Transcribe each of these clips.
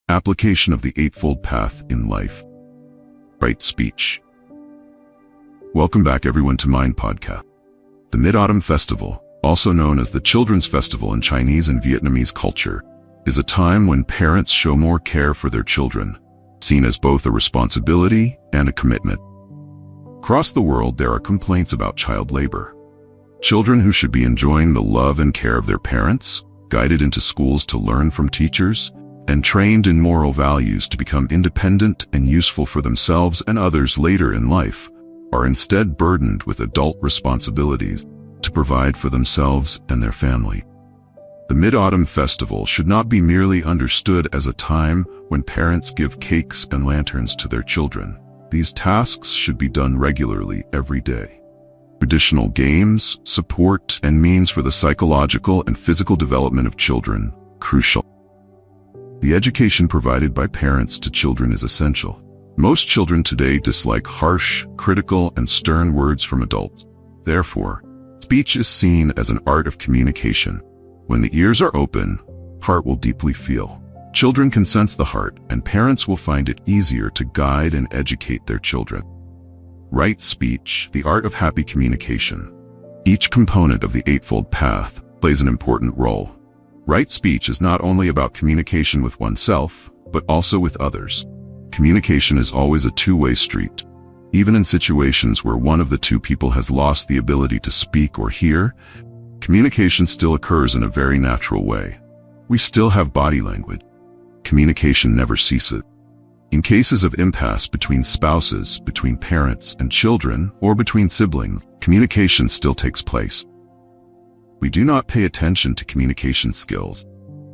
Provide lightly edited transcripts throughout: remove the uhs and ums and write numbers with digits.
Application of the Eightfold Path in life. Right speech. Welcome back everyone to Mind Podcast. The Mid-Autumn Festival, also known as the Children's Festival in Chinese and Vietnamese culture, is a time when parents show more care for their children, seen as both a responsibility and a commitment. Across the world, there are complaints about child labor. Children who should be enjoying the love and care of their parents, guided into schools to learn from teachers, and trained in moral values to become independent and useful for themselves and others later in life, are instead burdened with adult responsibilities to provide for themselves and their family. The Mid-Autumn Festival should not be merely understood as a time when parents give cakes and lanterns to their children. These tasks should be done regularly every day. Traditional games, support, and means for the psychological and physical development of children, crucial. The education provided by parents to children is essential. Most children today dislike harsh, critical, and stern words from adults. Therefore, speech is seen as an art of communication. When the ears are open, heart will deeply feel. Children can sense the heart, and parents will find it easier to guide and educate their children. Right speech, the art of happy communication. Each component of the Eightfold Path plays an important role. Right speech is not only about communication with oneself, but also with others. Communication is always a two-way street. Even in situations where one of the two people has lost the ability to speak or hear, communication still occurs in a very natural way. We still have body language. Communication never ceases. In cases of impasse between spouses, between parents and children, or between siblings, communication still takes place. We do not pay attention to communication skills.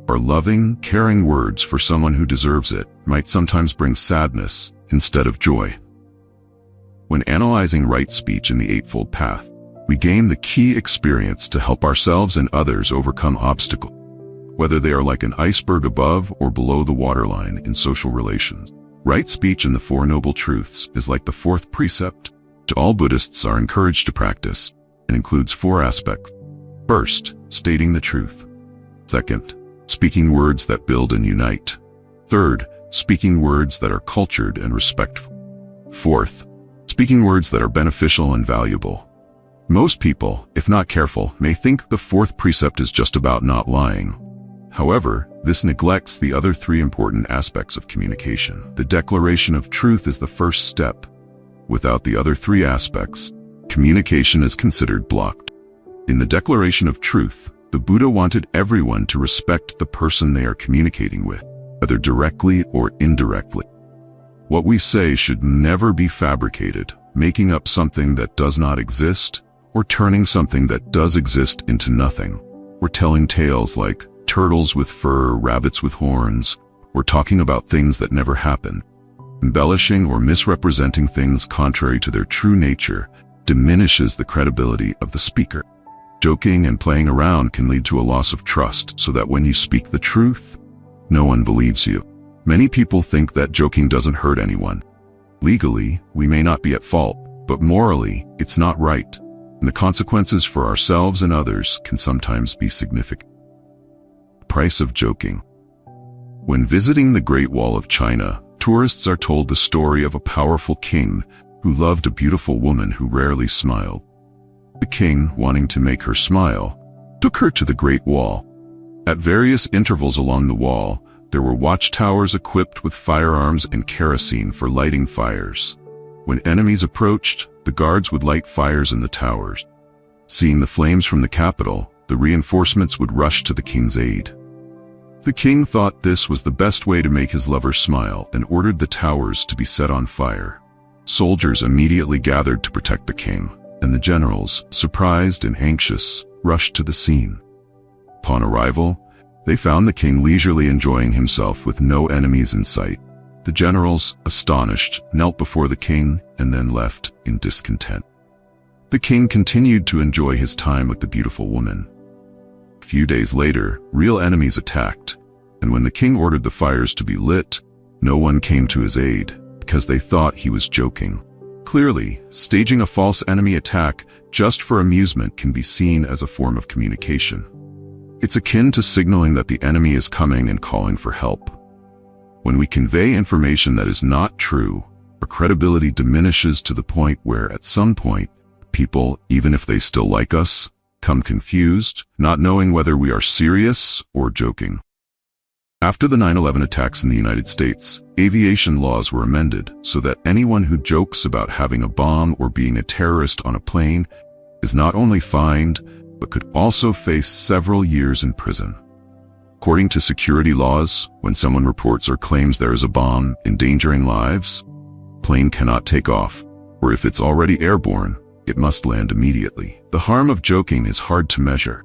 Our loving, caring words for someone who deserves it might sometimes bring sadness instead of joy. When analyzing right speech in the Eightfold Path, we gain the key experience to help ourselves and others overcome obstacles, whether they are like an iceberg above or below the waterline in social relations. Right speech in the Four Noble Truths is like the fourth precept to all Buddhists are encouraged to practice and includes four aspects. First, stating the truth. Second, speaking words that build and unite. Third, speaking words that are cultured and respectful. Fourth, speaking words that are beneficial and valuable. Most people, if not careful, may think the fourth precept is just about not lying. However, this neglects the other three important aspects of communication. The declaration of truth is the first step. Without the other three aspects, communication is considered blocked. In the declaration of truth, the Buddha wanted everyone to respect the person they are communicating with, whether directly or indirectly. What we say should never be fabricated, making up something that does not exist, or turning something that does exist into nothing. We're telling tales like turtles with fur, rabbits with horns, or talking about things that never happened. Embellishing or misrepresenting things contrary to their true nature diminishes the credibility of the speaker. Joking and playing around can lead to a loss of trust, so that when you speak the truth, no one believes you. Many people think that joking doesn't hurt anyone. Legally, we may not be at fault, but morally, it's not right, and the consequences for ourselves and others can sometimes be significant. Price of joking. When visiting the Great Wall of China, tourists are told the story of a powerful king who loved a beautiful woman who rarely smiled. The king, wanting to make her smile, took her to the Great Wall. At various intervals along the wall, there were watchtowers equipped with firearms and kerosene for lighting fires. When enemies approached, the guards would light fires in the towers. Seeing the flames from the capital, the reinforcements would rush to the king's aid. The king thought this was the best way to make his lover smile and ordered the towers to be set on fire. Soldiers immediately gathered to protect the king, and the generals, surprised and anxious, rushed to the scene. Upon arrival, they found the king leisurely enjoying himself with no enemies in sight. The generals, astonished, knelt before the king and then left in discontent. The king continued to enjoy his time with the beautiful woman. A few days later, real enemies attacked, and when the king ordered the fires to be lit, no one came to his aid because they thought he was joking. Clearly, staging a false enemy attack just for amusement can be seen as a form of communication. It's akin to signaling that the enemy is coming and calling for help. When we convey information that is not true, our credibility diminishes to the point where, at some point, people, even if they still like us, come confused, not knowing whether we are serious or joking. After the 9/11 attacks in the United States, aviation laws were amended so that anyone who jokes about having a bomb or being a terrorist on a plane is not only fined, but could also face several years in prison. According to security laws, when someone reports or claims there is a bomb endangering lives, plane cannot take off, or if it's already airborne, it must land immediately. The harm of joking is hard to measure.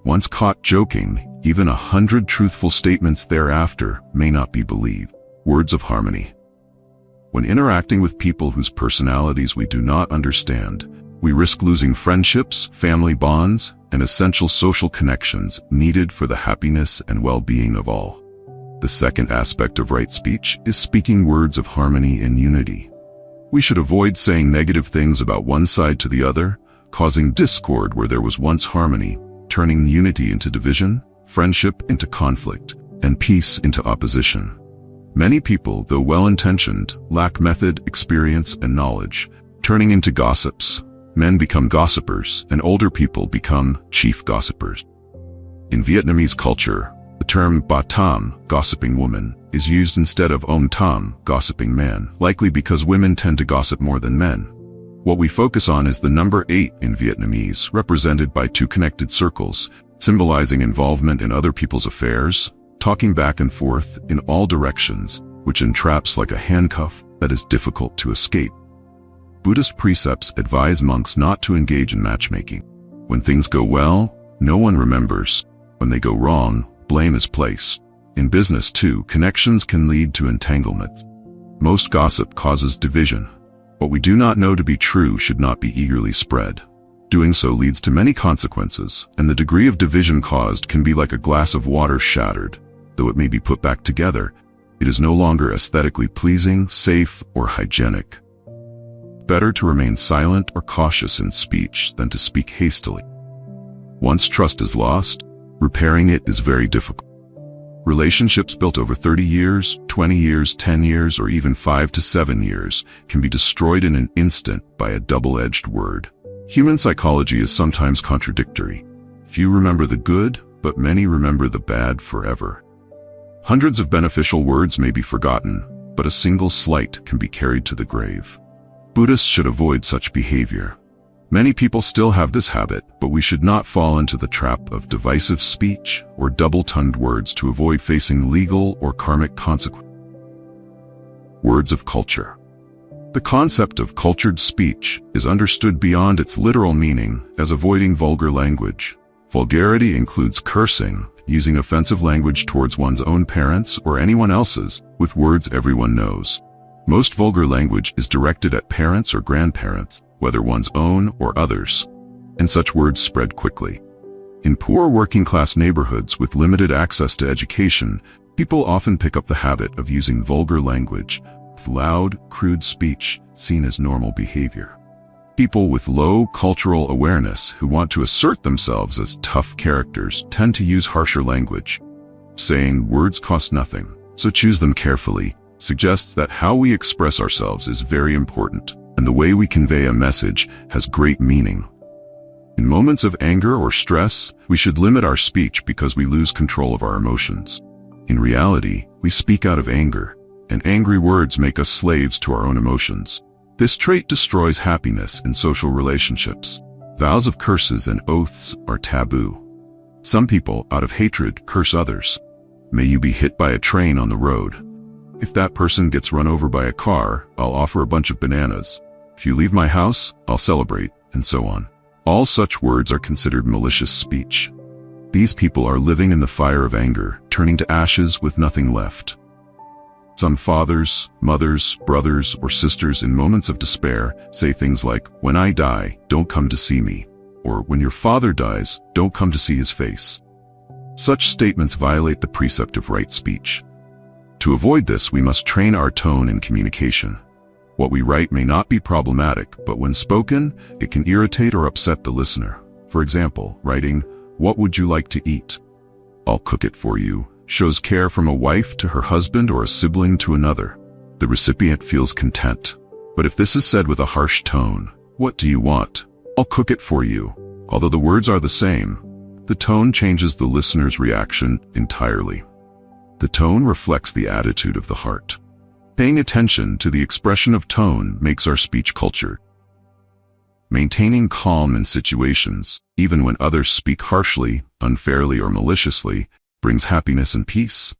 Once caught joking, even 100 truthful statements thereafter may not be believed. Words of harmony. When interacting with people whose personalities we do not understand, we risk losing friendships, family bonds, and essential social connections needed for the happiness and well-being of all. The second aspect of right speech is speaking words of harmony and unity. We should avoid saying negative things about one side to the other, causing discord where there was once harmony, turning unity into division, friendship into conflict, and peace into opposition. Many people, though well-intentioned, lack method, experience, and knowledge, turning into gossips. Men become gossipers, and older people become chief gossipers. In Vietnamese culture, the term ba tam, gossiping woman, is used instead of om tam, gossiping man, likely because women tend to gossip more than men. What we focus on is the number 8 in Vietnamese, represented by 2 connected circles, symbolizing involvement in other people's affairs, talking back and forth in all directions, which entraps like a handcuff that is difficult to escape. Buddhist precepts advise monks not to engage in matchmaking. When things go well, no one remembers. When they go wrong, blame is placed. In business too, connections can lead to entanglements. Most gossip causes division. What we do not know to be true should not be eagerly spread. Doing so leads to many consequences, and the degree of division caused can be like a glass of water shattered. Though it may be put back together, it is no longer aesthetically pleasing, safe, or hygienic. Better to remain silent or cautious in speech than to speak hastily. Once trust is lost, repairing it is very difficult. Relationships built over 30 years, 20 years, 10 years, or even 5 to 7 years can be destroyed in an instant by a double-edged word. Human psychology is sometimes contradictory. Few remember the good, but many remember the bad forever. Hundreds of beneficial words may be forgotten, but a single slight can be carried to the grave. Buddhists should avoid such behavior. Many people still have this habit, but we should not fall into the trap of divisive speech or double-tongued words to avoid facing legal or karmic consequences. Words of culture. The concept of cultured speech is understood beyond its literal meaning as avoiding vulgar language. Vulgarity includes cursing, using offensive language towards one's own parents or anyone else's, with words everyone knows. Most vulgar language is directed at parents or grandparents, whether one's own or others, and such words spread quickly. In poor working-class neighborhoods with limited access to education, people often pick up the habit of using vulgar language, with loud, crude speech seen as normal behavior. People with low cultural awareness who want to assert themselves as tough characters tend to use harsher language. Saying words cost nothing, so choose them carefully, suggests that how we express ourselves is very important, and the way we convey a message has great meaning. In moments of anger or stress, we should limit our speech because we lose control of our emotions. In reality, we speak out of anger, and angry words make us slaves to our own emotions. This trait destroys happiness in social relationships. Vows of curses and oaths are taboo. Some people, out of hatred, curse others. May you be hit by a train on the road. If that person gets run over by a car, I'll offer a bunch of bananas. If you leave my house, I'll celebrate, and so on. All such words are considered malicious speech. These people are living in the fire of anger, turning to ashes with nothing left. Some fathers, mothers, brothers, or sisters in moments of despair say things like, "When I die, don't come to see me," or "When your father dies, don't come to see his face." Such statements violate the precept of right speech. To avoid this, we must train our tone in communication. What we write may not be problematic, but when spoken, it can irritate or upset the listener. For example, writing, "What would you like to eat?" "I'll cook it for you," shows care from a wife to her husband or a sibling to another. The recipient feels content. But if this is said with a harsh tone, "What do you want? I'll cook it for you," although the words are the same, the tone changes the listener's reaction entirely. The tone reflects the attitude of the heart. Paying attention to the expression of tone makes our speech cultured. Maintaining calm in situations, even when others speak harshly, unfairly, or maliciously, brings happiness and peace.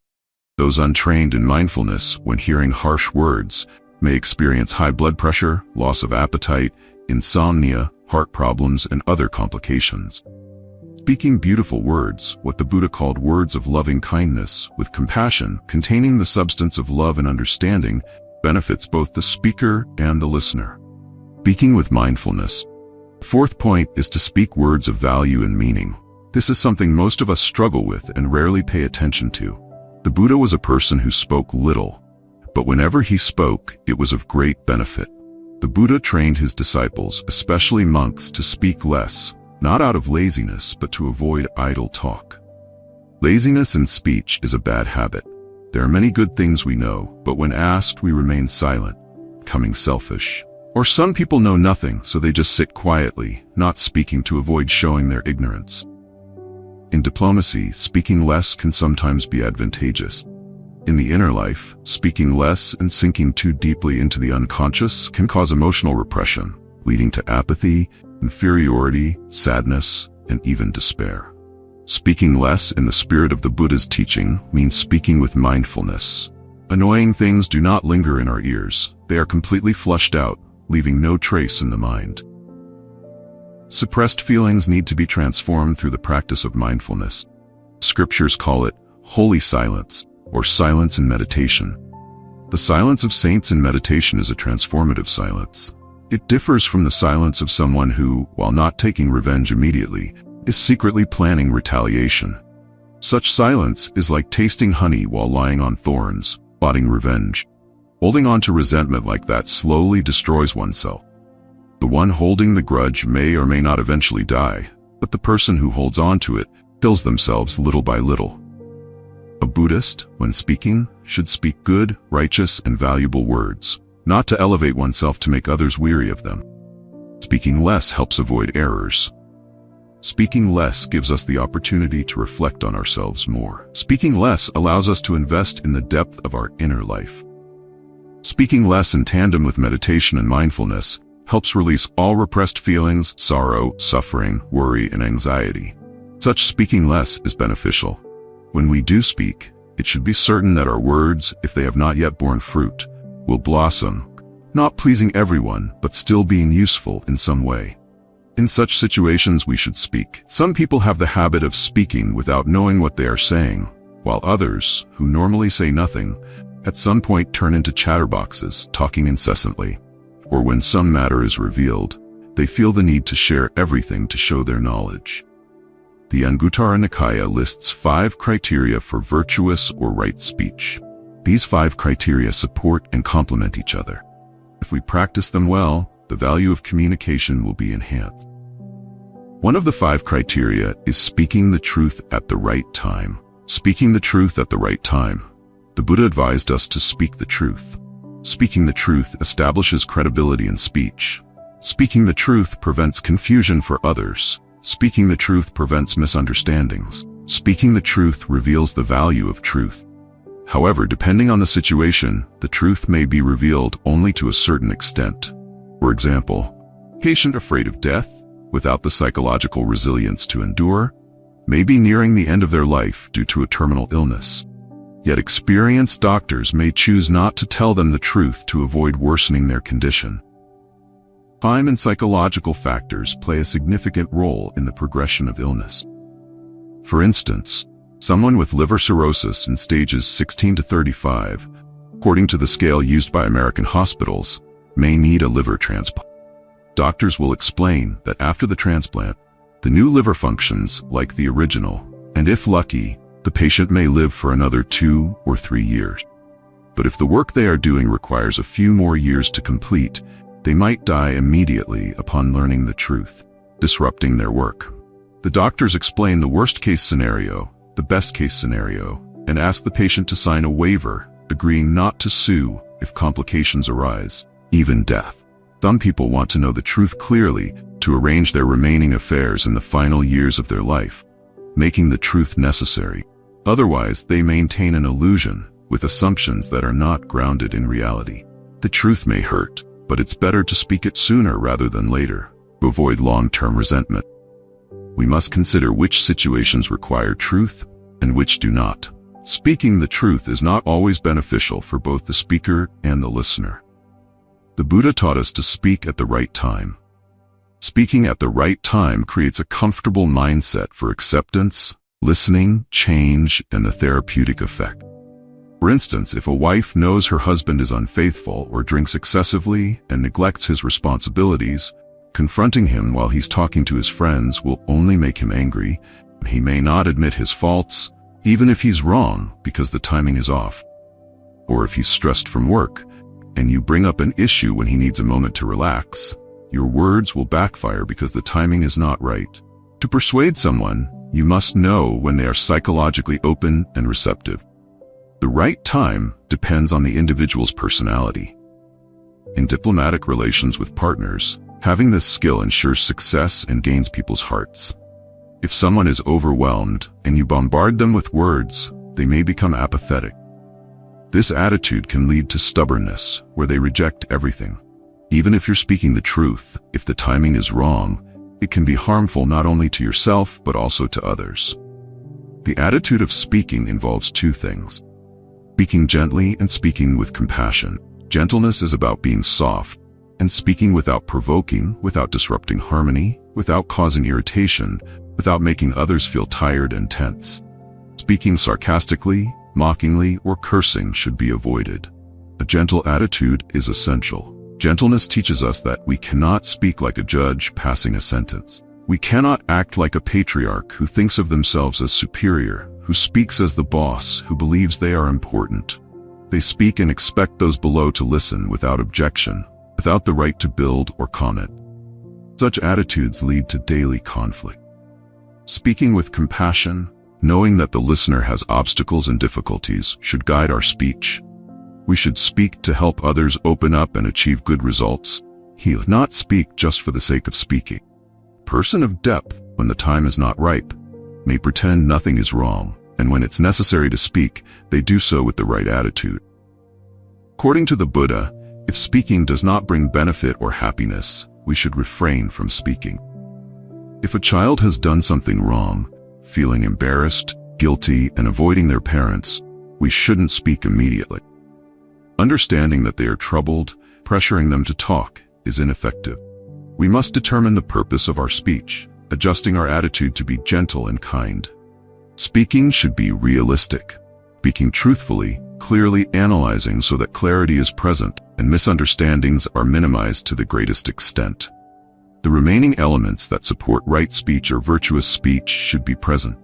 Those untrained in mindfulness, when hearing harsh words, may experience high blood pressure, loss of appetite, insomnia, heart problems, and other complications. Speaking beautiful words, what the Buddha called words of loving kindness, with compassion, containing the substance of love and understanding, benefits both the speaker and the listener. Speaking with mindfulness. Fourth point is to speak words of value and meaning. This is something most of us struggle with and rarely pay attention to. The Buddha was a person who spoke little, but whenever he spoke, it was of great benefit. The Buddha trained his disciples, especially monks, to speak less, not out of laziness, but to avoid idle talk. Laziness in speech is a bad habit. There are many good things we know, but when asked, we remain silent, becoming selfish. Or some people know nothing, so they just sit quietly, not speaking to avoid showing their ignorance. In diplomacy, speaking less can sometimes be advantageous. In the inner life, speaking less and sinking too deeply into the unconscious can cause emotional repression, leading to apathy, inferiority, sadness, and even despair. Speaking less in the spirit of the Buddha's teaching means speaking with mindfulness. Annoying things do not linger in our ears. They are completely flushed out, leaving no trace in the mind. Suppressed feelings need to be transformed through the practice of mindfulness. Scriptures call it holy silence, or silence in meditation. The silence of saints in meditation is a transformative silence. It differs from the silence of someone who, while not taking revenge immediately, is secretly planning retaliation. Such silence is like tasting honey while lying on thorns, plotting revenge. Holding on to resentment like that slowly destroys oneself. The one holding the grudge may or may not eventually die, but the person who holds on to it kills themselves little by little. A Buddhist, when speaking, should speak good, righteous, and valuable words, not to elevate oneself to make others weary of them. Speaking less helps avoid errors. Speaking less gives us the opportunity to reflect on ourselves more. Speaking less allows us to invest in the depth of our inner life. Speaking less in tandem with meditation and mindfulness helps release all repressed feelings, sorrow, suffering, worry, and anxiety. Such speaking less is beneficial. When we do speak, it should be certain that our words, if they have not yet borne fruit, will blossom, not pleasing everyone, but still being useful in some way. In such situations we should speak. Some people have the habit of speaking without knowing what they are saying, while others, who normally say nothing, at some point turn into chatterboxes, talking incessantly. Or when some matter is revealed, they feel the need to share everything to show their knowledge. The Anguttara Nikaya lists 5 criteria for virtuous or right speech. These 5 criteria support and complement each other. If we practice them well, the value of communication will be enhanced. One of the 5 criteria is speaking the truth at the right time. Speaking the truth at the right time. The Buddha advised us to speak the truth. Speaking the truth establishes credibility in speech. Speaking the truth prevents confusion for others. Speaking the truth prevents misunderstandings. Speaking the truth reveals the value of truth. However, depending on the situation, the truth may be revealed only to a certain extent. For example, a patient afraid of death, without the psychological resilience to endure, may be nearing the end of their life due to a terminal illness. Yet experienced doctors may choose not to tell them the truth to avoid worsening their condition. Time and psychological factors play a significant role in the progression of illness. For instance, someone with liver cirrhosis in stages 16 to 35, according to the scale used by American hospitals, may need a liver transplant. Doctors will explain that after the transplant, the new liver functions like the original, and if lucky, the patient may live for another 2 or 3 years. But if the work they are doing requires a few more years to complete, they might die immediately upon learning the truth, disrupting their work. The doctors explain the worst-case scenario, the best-case scenario, and ask the patient to sign a waiver, agreeing not to sue if complications arise, even death. Some people want to know the truth clearly to arrange their remaining affairs in the final years of their life, making the truth necessary. Otherwise, they maintain an illusion with assumptions that are not grounded in reality. The truth may hurt, but it's better to speak it sooner rather than later, to avoid long-term resentment. We must consider which situations require truth and which do not. Speaking the truth is not always beneficial for both the speaker and the listener. The Buddha taught us to speak at the right time. Speaking at the right time creates a comfortable mindset for acceptance, listening, change, and the therapeutic effect. For instance, if a wife knows her husband is unfaithful or drinks excessively and neglects his responsibilities, confronting him while he's talking to his friends will only make him angry. He may not admit his faults, even if he's wrong, because the timing is off. Or if he's stressed from work, and you bring up an issue when he needs a moment to relax, your words will backfire because the timing is not right. To persuade someone, you must know when they are psychologically open and receptive. The right time depends on the individual's personality. In diplomatic relations with partners, having this skill ensures success and gains people's hearts. If someone is overwhelmed and you bombard them with words, they may become apathetic. This attitude can lead to stubbornness, where they reject everything. Even if you're speaking the truth, if the timing is wrong, it can be harmful not only to yourself but also to others. The attitude of speaking involves two things: speaking gently and speaking with compassion. Gentleness is about being soft and speaking without provoking, without disrupting harmony, without causing irritation, without making others feel tired and tense. Speaking sarcastically, mockingly, or cursing should be avoided. A gentle attitude is essential. Gentleness teaches us that we cannot speak like a judge passing a sentence. We cannot act like a patriarch who thinks of themselves as superior, who speaks as the boss, who believes they are important. They speak and expect those below to listen without objection, without the right to build or comment. Such attitudes lead to daily conflict. Speaking with compassion, knowing that the listener has obstacles and difficulties, should guide our speech. We should speak to help others open up and achieve good results. He'll not speak just for the sake of speaking. A person of depth, when the time is not ripe, may pretend nothing is wrong, and when it's necessary to speak, they do so with the right attitude. According to the Buddha, if speaking does not bring benefit or happiness, we should refrain from speaking. If a child has done something wrong, feeling embarrassed, guilty, and avoiding their parents, we shouldn't speak immediately. Understanding that they are troubled, pressuring them to talk, is ineffective. We must determine the purpose of our speech, adjusting our attitude to be gentle and kind. Speaking should be realistic, speaking truthfully, clearly analyzing so that clarity is present and misunderstandings are minimized to the greatest extent. The remaining elements that support right speech or virtuous speech should be present.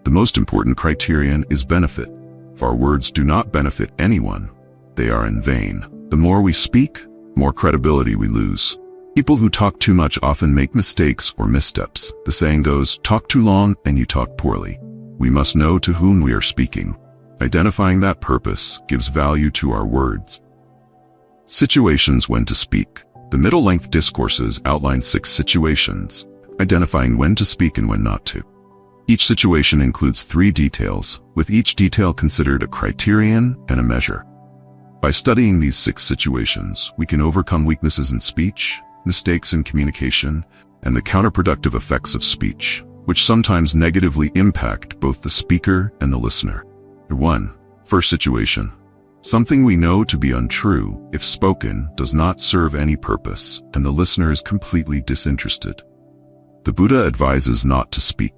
The most important criterion is benefit. If our words do not benefit anyone, they are in vain. The more we speak, more credibility we lose. People who talk too much often make mistakes or missteps. The saying goes, talk too long and you talk poorly. We must know to whom we are speaking. Identifying that purpose gives value to our words. Situations when to speak. The middle-length discourses outline 6 situations, identifying when to speak and when not to. Each situation includes 3 details, with each detail considered a criterion and a measure. By studying these 6 situations, we can overcome weaknesses in speech, mistakes in communication, and the counterproductive effects of speech, which sometimes negatively impact both the speaker and the listener. 1. First situation. Something we know to be untrue, if spoken, does not serve any purpose, and the listener is completely disinterested. The Buddha advises not to speak.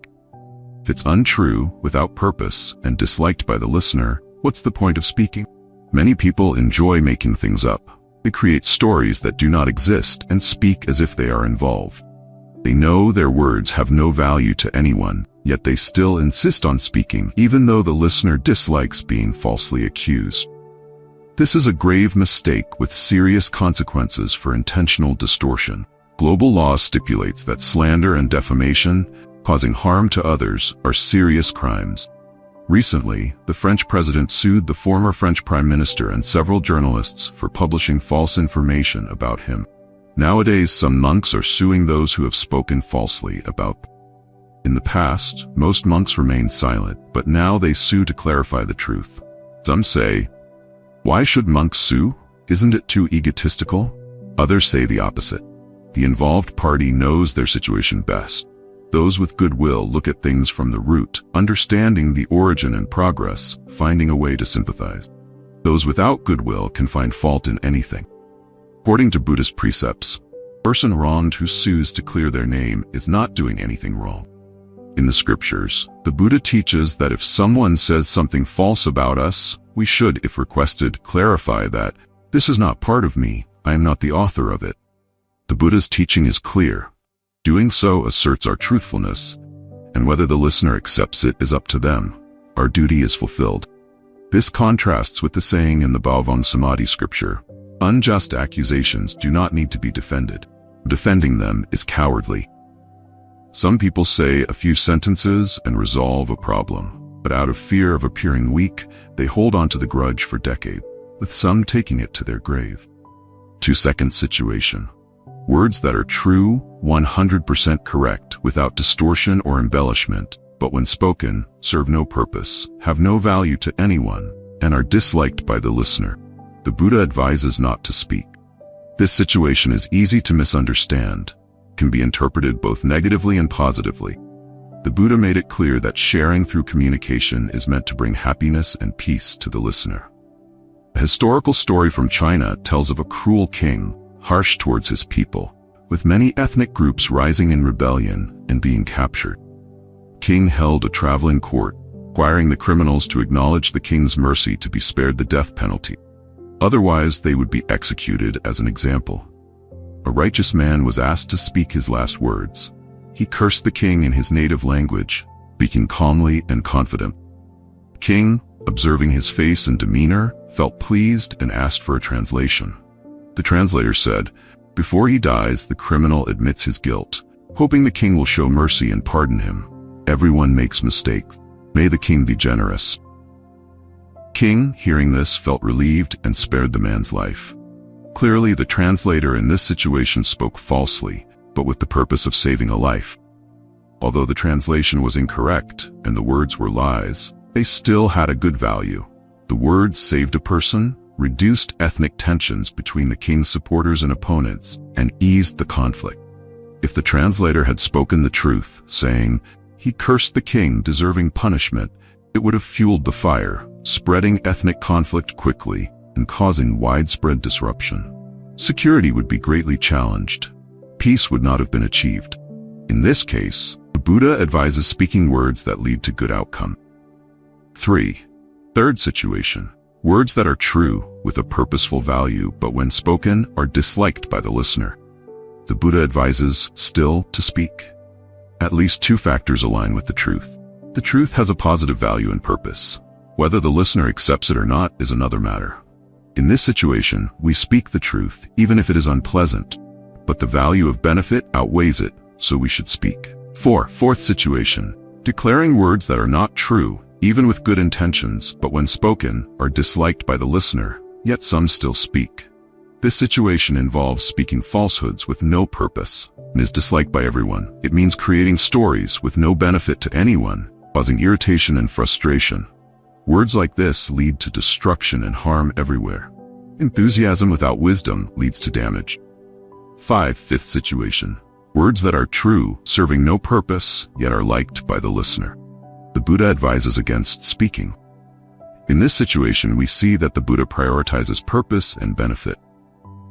If it's untrue, without purpose, and disliked by the listener, what's the point of speaking? Many people enjoy making things up. They create stories that do not exist and speak as if they are involved. They know their words have no value to anyone, yet they still insist on speaking, even though the listener dislikes being falsely accused. This is a grave mistake with serious consequences for intentional distortion. Global law stipulates that slander and defamation, causing harm to others, are serious crimes. Recently, the French president sued the former French prime minister and several journalists for publishing false information about him. Nowadays, some monks are suing those who have spoken falsely about them. In the past, most monks remained silent, but now they sue to clarify the truth. Some say, "Why should monks sue? Isn't it too egotistical?" Others say the opposite. The involved party knows their situation best. Those with goodwill look at things from the root, understanding the origin and progress, finding a way to sympathize. Those without goodwill can find fault in anything. According to Buddhist precepts, a person wronged who sues to clear their name is not doing anything wrong. In the scriptures, the Buddha teaches that if someone says something false about us, we should, if requested, clarify that, "This is not part of me, I am not the author of it." The Buddha's teaching is clear. Doing so asserts our truthfulness, and whether the listener accepts it is up to them. Our duty is fulfilled. This contrasts with the saying in the Bhavang Samadhi scripture, "Unjust accusations do not need to be defended. Defending them is cowardly." Some people say a few sentences and resolve a problem, but out of fear of appearing weak, they hold on to the grudge for decades, with some taking it to their grave. 2-second situation. Words that are true, 100% correct, without distortion or embellishment, but when spoken, serve no purpose, have no value to anyone, and are disliked by the listener. The Buddha advises not to speak. This situation is easy to misunderstand, can be interpreted both negatively and positively. The Buddha made it clear that sharing through communication is meant to bring happiness and peace to the listener. A historical story from China tells of a cruel king, harsh towards his people, with many ethnic groups rising in rebellion and being captured. King held a traveling court, requiring the criminals to acknowledge the king's mercy to be spared the death penalty. Otherwise, they would be executed as an example. A righteous man was asked to speak his last words. He cursed the king in his native language, speaking calmly and confident. The king, observing his face and demeanor, felt pleased and asked for a translation. The translator said, "Before he dies, the criminal admits his guilt, hoping the king will show mercy and pardon him. Everyone makes mistakes. May the king be generous." King, hearing this, felt relieved and spared the man's life. Clearly, the translator in this situation spoke falsely, but with the purpose of saving a life. Although the translation was incorrect and the words were lies, they still had a good value. The words saved a person, reduced ethnic tensions between the king's supporters and opponents, and eased the conflict. If the translator had spoken the truth, saying, "He cursed the king, deserving punishment," it would have fueled the fire, spreading ethnic conflict quickly and causing widespread disruption. Security would be greatly challenged. Peace would not have been achieved. In this case, the Buddha advises speaking words that lead to good outcome. 3. Third situation. Words that are true, with a purposeful value, but when spoken, are disliked by the listener. The Buddha advises still to speak. At least 2 factors align with the truth. The truth has a positive value and purpose. Whether the listener accepts it or not is another matter. In this situation, we speak the truth, even if it is unpleasant, but the value of benefit outweighs it, so we should speak. Fourth situation. Declaring words that are not true, even with good intentions, but when spoken, are disliked by the listener, yet some still speak. This situation involves speaking falsehoods with no purpose, and is disliked by everyone. It means creating stories with no benefit to anyone, causing irritation and frustration. Words like this lead to destruction and harm everywhere. Enthusiasm without wisdom leads to damage. Fifth situation. Words that are true, serving no purpose, yet are liked by the listener. The Buddha advises against speaking. In this situation, we see that the Buddha prioritizes purpose and benefit.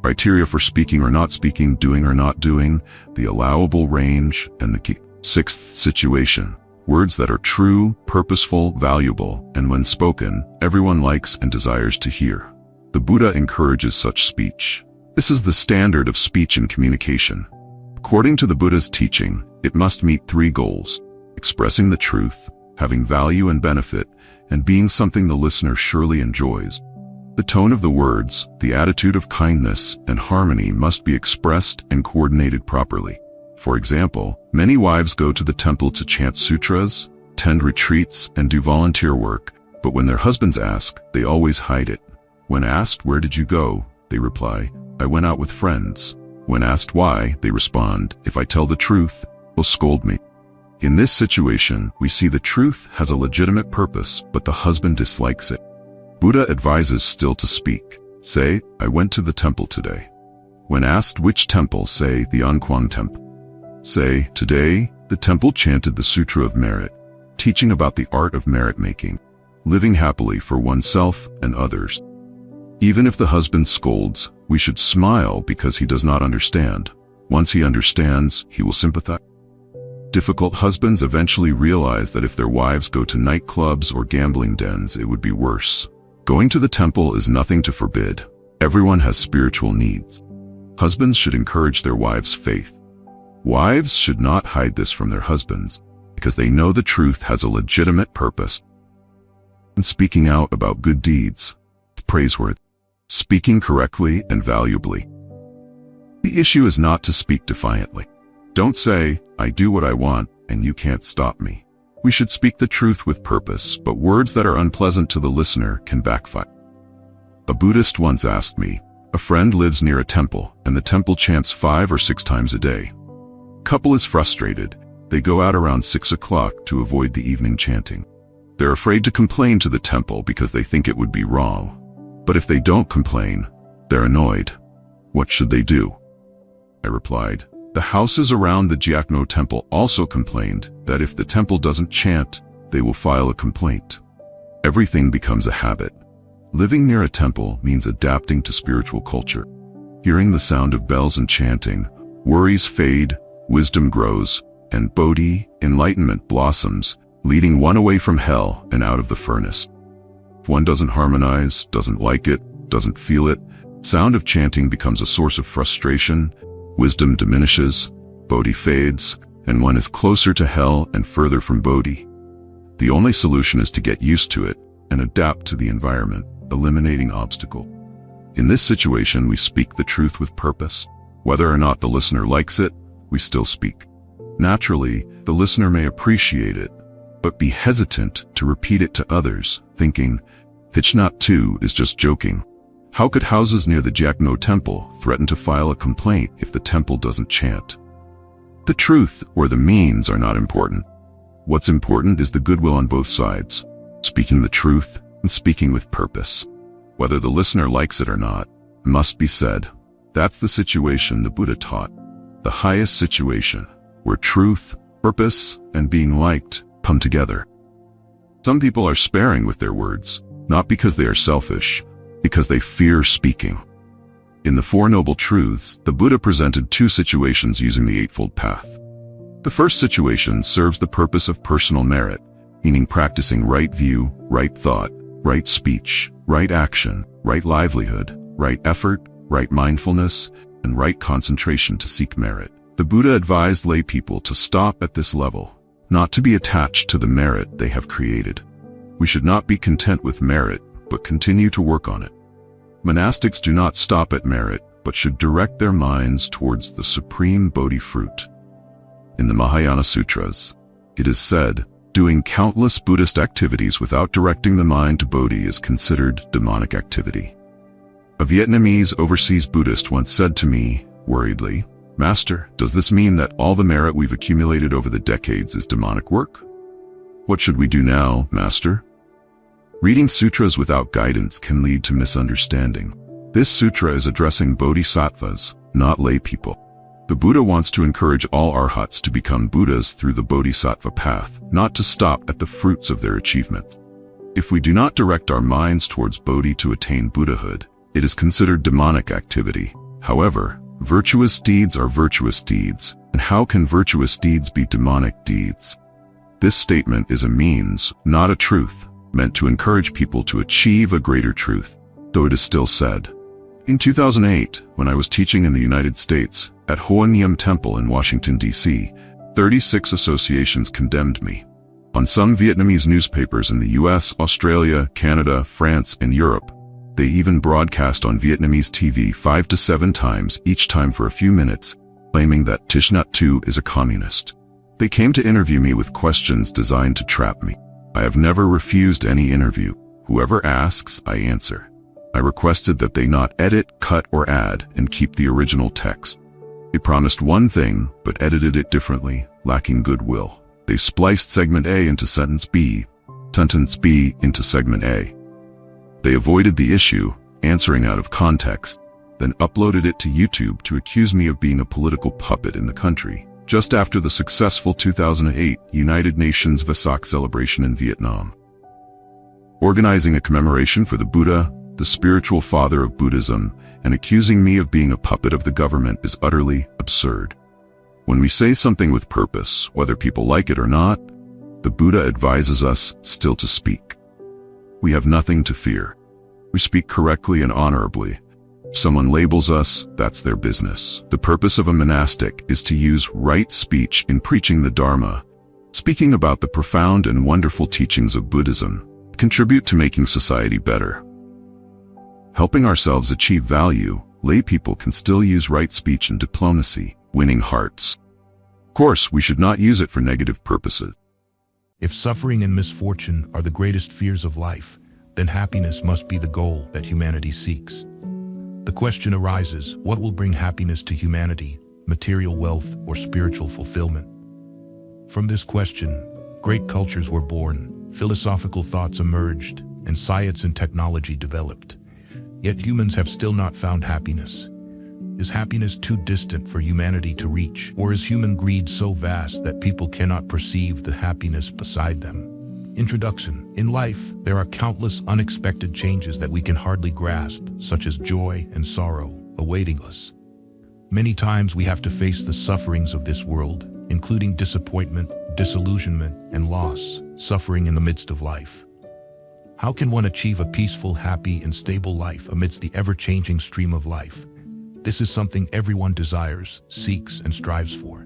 Criteria for speaking or not speaking, doing or not doing, the allowable range, and the key. 6th situation. Words that are true, purposeful, valuable, and when spoken, everyone likes and desires to hear. The Buddha encourages such speech. This is the standard of speech and communication. According to the Buddha's teaching, it must meet 3 goals: expressing the truth, having value and benefit, and being something the listener surely enjoys. The tone of the words, the attitude of kindness and harmony must be expressed and coordinated properly. For example, many wives go to the temple to chant sutras, attend retreats, and do volunteer work, but when their husbands ask, they always hide it. When asked, "Where did you go?" they reply, "I went out with friends." When asked why, they respond, "If I tell the truth, he'll scold me." In this situation, we see the truth has a legitimate purpose, but the husband dislikes it. Buddha advises still to speak. Say, "I went to the temple today." When asked which temple, say, "The Anquang Temple." Say, "Today, the temple chanted the Sutra of Merit, teaching about the art of merit-making, living happily for oneself and others." Even if the husband scolds, we should smile because he does not understand. Once he understands, he will sympathize. Difficult husbands eventually realize that if their wives go to nightclubs or gambling dens, it would be worse. Going to the temple is nothing to forbid. Everyone has spiritual needs. Husbands should encourage their wives' faith. Wives should not hide this from their husbands, because they know the truth has a legitimate purpose. And speaking out about good deeds is praiseworthy. Speaking correctly and valuably. The issue is not to speak defiantly. Don't say, "I do what I want, and you can't stop me." We should speak the truth with purpose, but words that are unpleasant to the listener can backfire. A Buddhist once asked me, "A friend lives near a temple, and the temple chants 5 or 6 times a day. Couple is frustrated. They go out around 6 o'clock to avoid the evening chanting. They're afraid to complain to the temple because they think it would be wrong. But if they don't complain, they're annoyed. What should they do?" I replied, "The houses around the Gyakno temple also complained that if the temple doesn't chant, they will file a complaint. Everything becomes a habit. Living near a temple means adapting to spiritual culture. Hearing the sound of bells and chanting, worries fade, wisdom grows, and Bodhi, enlightenment blossoms, leading one away from hell and out of the furnace. If one doesn't harmonize, doesn't like it, doesn't feel it, sound of chanting becomes a source of frustration, wisdom diminishes, Bodhi fades, and one is closer to hell and further from Bodhi. The only solution is to get used to it and adapt to the environment, eliminating obstacle. In this situation, we speak the truth with purpose. Whether or not the listener likes it, we still speak. Naturally, the listener may appreciate it, but be hesitant to repeat it to others, thinking, "Thich Nhat Tu is just joking. How could houses near the Gyakno temple threaten to file a complaint if the temple doesn't chant?" The truth or the means are not important. What's important is the goodwill on both sides, speaking the truth and speaking with purpose. Whether the listener likes it or not, must be said. That's the situation the Buddha taught. The highest situation, where truth, purpose, and being liked come together. Some people are sparing with their words, not because they are selfish, because they fear speaking. In the Four Noble Truths, the Buddha presented 2 situations using the Eightfold Path. The first situation serves the purpose of personal merit, meaning practicing right view, right thought, right speech, right action, right livelihood, right effort, right mindfulness, and right concentration to seek merit. The Buddha advised lay people to stop at this level, not to be attached to the merit they have created. We should not be content with merit, but continue to work on it. Monastics do not stop at merit, but should direct their minds towards the supreme Bodhi fruit. In the Mahayana Sutras, it is said, doing countless Buddhist activities without directing the mind to Bodhi is considered demonic activity. A Vietnamese overseas Buddhist once said to me, worriedly, "Master, does this mean that all the merit we've accumulated over the decades is demonic work? What should we do now, Master?" Reading sutras without guidance can lead to misunderstanding. This sutra is addressing bodhisattvas, not lay people. The Buddha wants to encourage all arhats to become Buddhas through the bodhisattva path, not to stop at the fruits of their achievement. If we do not direct our minds towards Bodhi to attain Buddhahood, it is considered demonic activity. However, virtuous deeds are virtuous deeds, and how can virtuous deeds be demonic deeds? This statement is a means, not a truth, meant to encourage people to achieve a greater truth, though it is still said. In 2008, when I was teaching in the United States, at Hoa Neam Temple in Washington, D.C., 36 associations condemned me. On some Vietnamese newspapers in the US, Australia, Canada, France, and Europe, they even broadcast on Vietnamese TV 5 to 7 times, each time for a few minutes, claiming that Thich Nhat Tu is a communist. They came to interview me with questions designed to trap me. I have never refused any interview. Whoever asks, I answer. I requested that they not edit, cut, or add, and keep the original text. They promised one thing, but edited it differently, lacking goodwill. They spliced segment A into sentence B into segment A. They avoided the issue, answering out of context, then uploaded it to YouTube to accuse me of being a political puppet in the country, just after the successful 2008 United Nations Vesak celebration in Vietnam. Organizing a commemoration for the Buddha, the spiritual father of Buddhism, and accusing me of being a puppet of the government is utterly absurd. When we say something with purpose, whether people like it or not, the Buddha advises us still to speak. We have nothing to fear. We speak correctly and honorably. If someone labels us, that's their business. The purpose of a monastic is to use right speech in preaching the Dharma, speaking about the profound and wonderful teachings of Buddhism, contribute to making society better. Helping ourselves achieve value, lay people can still use right speech and diplomacy, winning hearts. Of course, we should not use it for negative purposes. If suffering and misfortune are the greatest fears of life, then happiness must be the goal that humanity seeks. The question arises, what will bring happiness to humanity, material wealth or spiritual fulfillment? From this question, great cultures were born, philosophical thoughts emerged, and science and technology developed. Yet humans have still not found happiness. Is happiness too distant for humanity to reach, or is human greed so vast that people cannot perceive the happiness beside them? Introduction. In life, there are countless unexpected changes that we can hardly grasp, such as joy and sorrow, awaiting us. Many times we have to face the sufferings of this world, including disappointment, disillusionment, and loss, suffering in the midst of life. How can one achieve a peaceful, happy, and stable life amidst the ever-changing stream of life? This is something everyone desires, seeks, and strives for.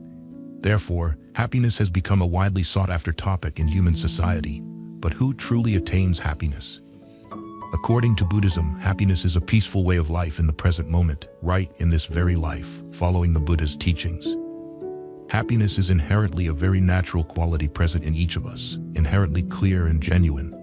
Therefore, happiness has become a widely sought-after topic in human society. But who truly attains happiness? According to Buddhism, happiness is a peaceful way of life in the present moment, right in this very life, following the Buddha's teachings. Happiness is inherently a very natural quality present in each of us, inherently clear and genuine.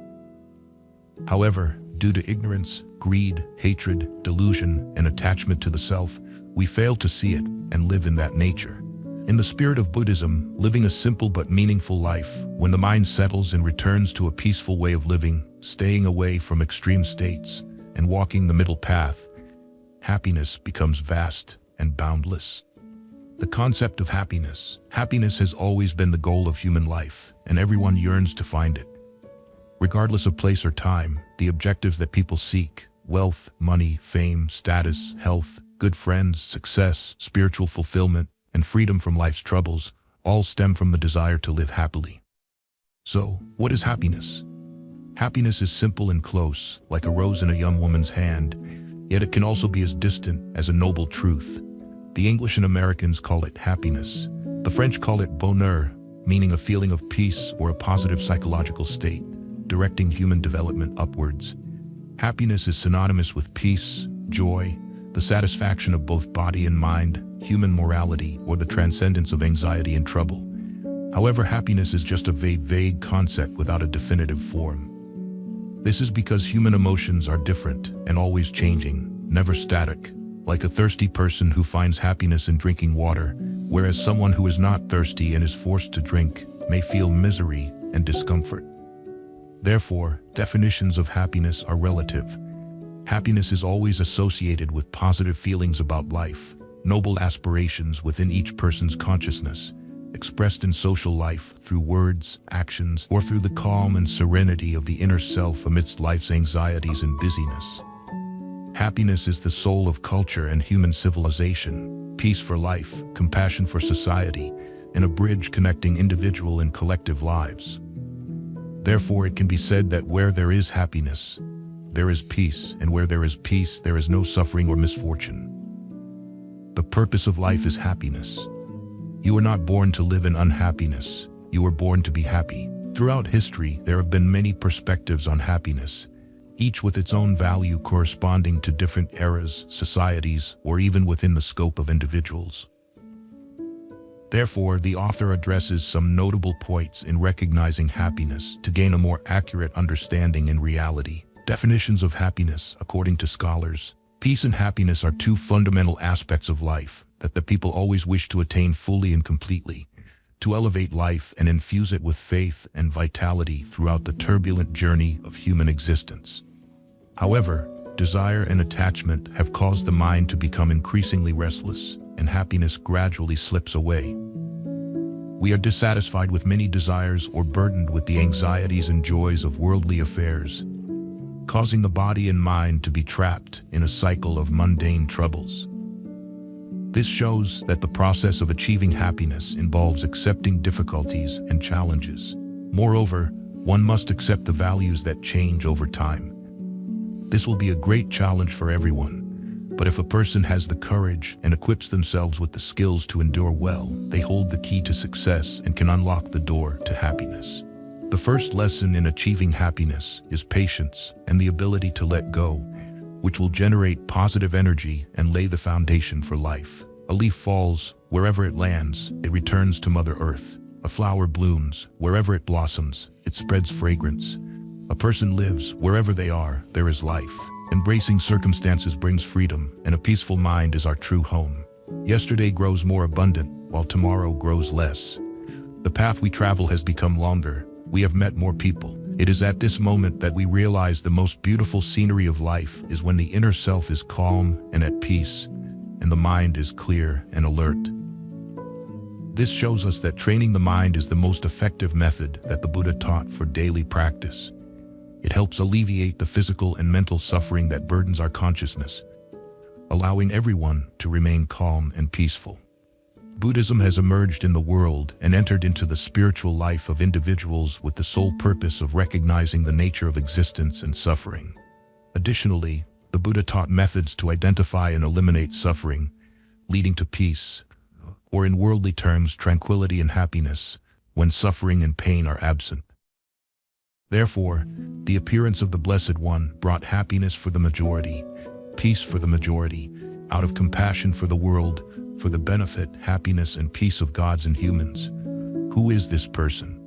However, due to ignorance, greed, hatred, delusion, and attachment to the self, we fail to see it and live in that nature. In the spirit of Buddhism, living a simple but meaningful life, when the mind settles and returns to a peaceful way of living, staying away from extreme states, and walking the middle path, happiness becomes vast and boundless. The concept of happiness. Happiness has always been the goal of human life, and everyone yearns to find it. Regardless of place or time, the objectives that people seek, wealth, money, fame, status, health, good friends, success, spiritual fulfillment, and freedom from life's troubles, all stem from the desire to live happily. So, what is happiness? Happiness is simple and close, like a rose in a young woman's hand, yet it can also be as distant as a noble truth. The English and Americans call it happiness. The French call it bonheur, meaning a feeling of peace or a positive psychological state, directing human development upwards. Happiness is synonymous with peace, joy, the satisfaction of both body and mind, human morality, or the transcendence of anxiety and trouble. However, happiness is just a vague concept without a definitive form. This is because human emotions are different and always changing, never static, like a thirsty person who finds happiness in drinking water, whereas someone who is not thirsty and is forced to drink may feel misery and discomfort. Therefore, definitions of happiness are relative. Happiness is always associated with positive feelings about life, noble aspirations within each person's consciousness, expressed in social life through words, actions, or through the calm and serenity of the inner self amidst life's anxieties and busyness. Happiness is the soul of culture and human civilization, peace for life, compassion for society, and a bridge connecting individual and collective lives. Therefore, it can be said that where there is happiness, there is peace, and where there is peace, there is no suffering or misfortune. The purpose of life is happiness. You are not born to live in unhappiness. You are born to be happy. Throughout history, there have been many perspectives on happiness, each with its own value corresponding to different eras, societies, or even within the scope of individuals. Therefore, the author addresses some notable points in recognizing happiness to gain a more accurate understanding in reality. Definitions of happiness, according to scholars. Peace and happiness are two fundamental aspects of life that the people always wish to attain fully and completely, to elevate life and infuse it with faith and vitality throughout the turbulent journey of human existence. However, desire and attachment have caused the mind to become increasingly restless, and happiness gradually slips away. We are dissatisfied with many desires or burdened with the anxieties and joys of worldly affairs, causing the body and mind to be trapped in a cycle of mundane troubles. This shows that the process of achieving happiness involves accepting difficulties and challenges. Moreover, one must accept the values that change over time. This will be a great challenge for everyone, but if a person has the courage and equips themselves with the skills to endure well, they hold the key to success and can unlock the door to happiness. The first lesson in achieving happiness is patience and the ability to let go, which will generate positive energy and lay the foundation for life. A leaf falls, wherever it lands, it returns to Mother Earth. A flower blooms, wherever it blossoms, it spreads fragrance. A person lives, wherever they are, there is life. Embracing circumstances brings freedom, and a peaceful mind is our true home. Yesterday grows more abundant, while tomorrow grows less. The path we travel has become longer. We have met more people. It is at this moment that we realize the most beautiful scenery of life is when the inner self is calm and at peace, and the mind is clear and alert. This shows us that training the mind is the most effective method that the Buddha taught for daily practice. It helps alleviate the physical and mental suffering that burdens our consciousness, allowing everyone to remain calm and peaceful. Buddhism has emerged in the world and entered into the spiritual life of individuals with the sole purpose of recognizing the nature of existence and suffering. Additionally, the Buddha taught methods to identify and eliminate suffering, leading to peace, or in worldly terms, tranquility and happiness, when suffering and pain are absent. Therefore, the appearance of the Blessed One brought happiness for the majority, peace for the majority, out of compassion for the world, for the benefit, happiness, and peace of gods and humans. Who is this person?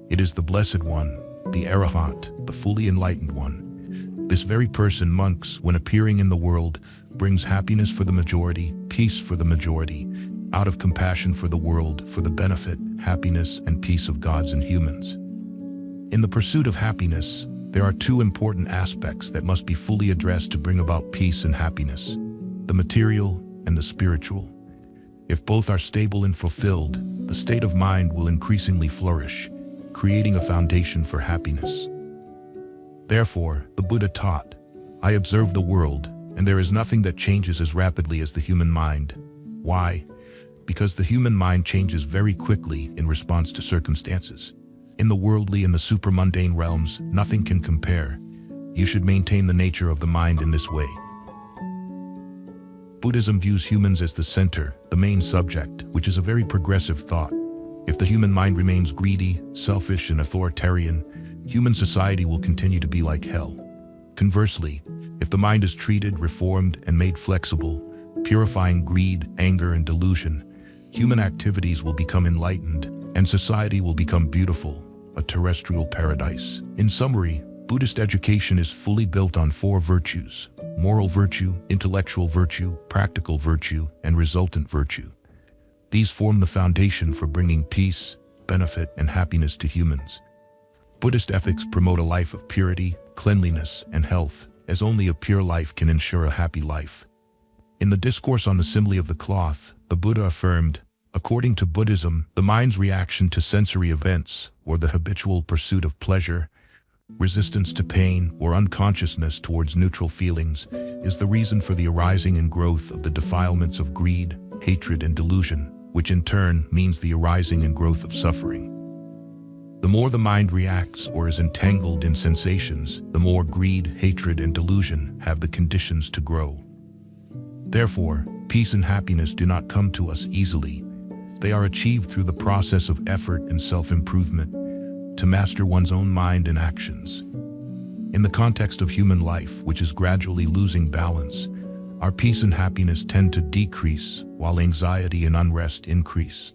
It is the Blessed One, the Arahant, the fully enlightened one. This very person, monks, when appearing in the world, brings happiness for the majority, peace for the majority, out of compassion for the world, for the benefit, happiness, and peace of gods and humans. In the pursuit of happiness, there are two important aspects that must be fully addressed to bring about peace and happiness: the material and the spiritual. If both are stable and fulfilled, the state of mind will increasingly flourish, creating a foundation for happiness. Therefore, the Buddha taught, "I observe the world, and there is nothing that changes as rapidly as the human mind." Why? Because the human mind changes very quickly in response to circumstances. In the worldly and the supramundane realms, nothing can compare. You should maintain the nature of the mind in this way. Buddhism views humans as the center, the main subject, which is a very progressive thought. If the human mind remains greedy, selfish, and authoritarian, human society will continue to be like hell. Conversely, if the mind is treated, reformed, and made flexible, purifying greed, anger, and delusion, human activities will become enlightened, and society will become beautiful, a terrestrial paradise. In summary, Buddhist education is fully built on four virtues: moral virtue, intellectual virtue, practical virtue, and resultant virtue. These form the foundation for bringing peace, benefit, and happiness to humans. Buddhist ethics promote a life of purity, cleanliness, and health, as only a pure life can ensure a happy life. In the Discourse on the Simile of the Cloth, the Buddha affirmed, according to Buddhism, the mind's reaction to sensory events, or the habitual pursuit of pleasure, resistance to pain, or unconsciousness towards neutral feelings, is the reason for the arising and growth of the defilements of greed, hatred, and delusion, which in turn means the arising and growth of suffering. The more the mind reacts or is entangled in sensations, the more greed, hatred, and delusion have the conditions to grow. Therefore, peace and happiness do not come to us easily. They are achieved through the process of effort and self-improvement to master one's own mind and actions. In the context of human life, which is gradually losing balance, our peace and happiness tend to decrease while anxiety and unrest increase.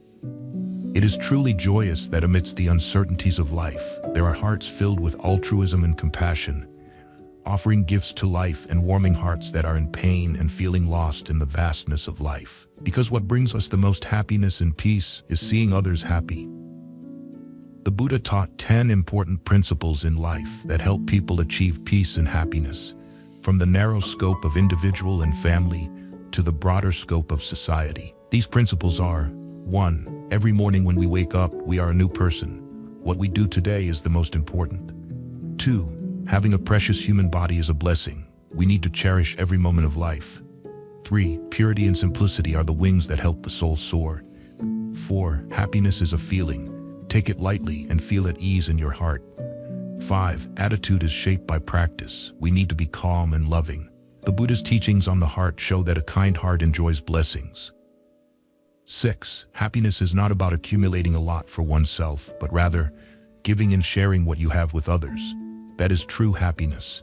It is truly joyous that amidst the uncertainties of life, there are hearts filled with altruism and compassion, offering gifts to life and warming hearts that are in pain and feeling lost in the vastness of life. Because what brings us the most happiness and peace is seeing others happy. The Buddha taught 10 important principles in life that help people achieve peace and happiness, from the narrow scope of individual and family to the broader scope of society. These principles are: 1. Every morning when we wake up, we are a new person. What we do today is the most important. 2. Having a precious human body is a blessing. We need to cherish every moment of life. 3. Purity and simplicity are the wings that help the soul soar. 4. Happiness is a feeling. Take it lightly and feel at ease in your heart. 5. Attitude is shaped by practice. We need to be calm and loving. The Buddha's teachings on the heart show that a kind heart enjoys blessings. 6. Happiness is not about accumulating a lot for oneself, but rather giving and sharing what you have with others. That is true happiness.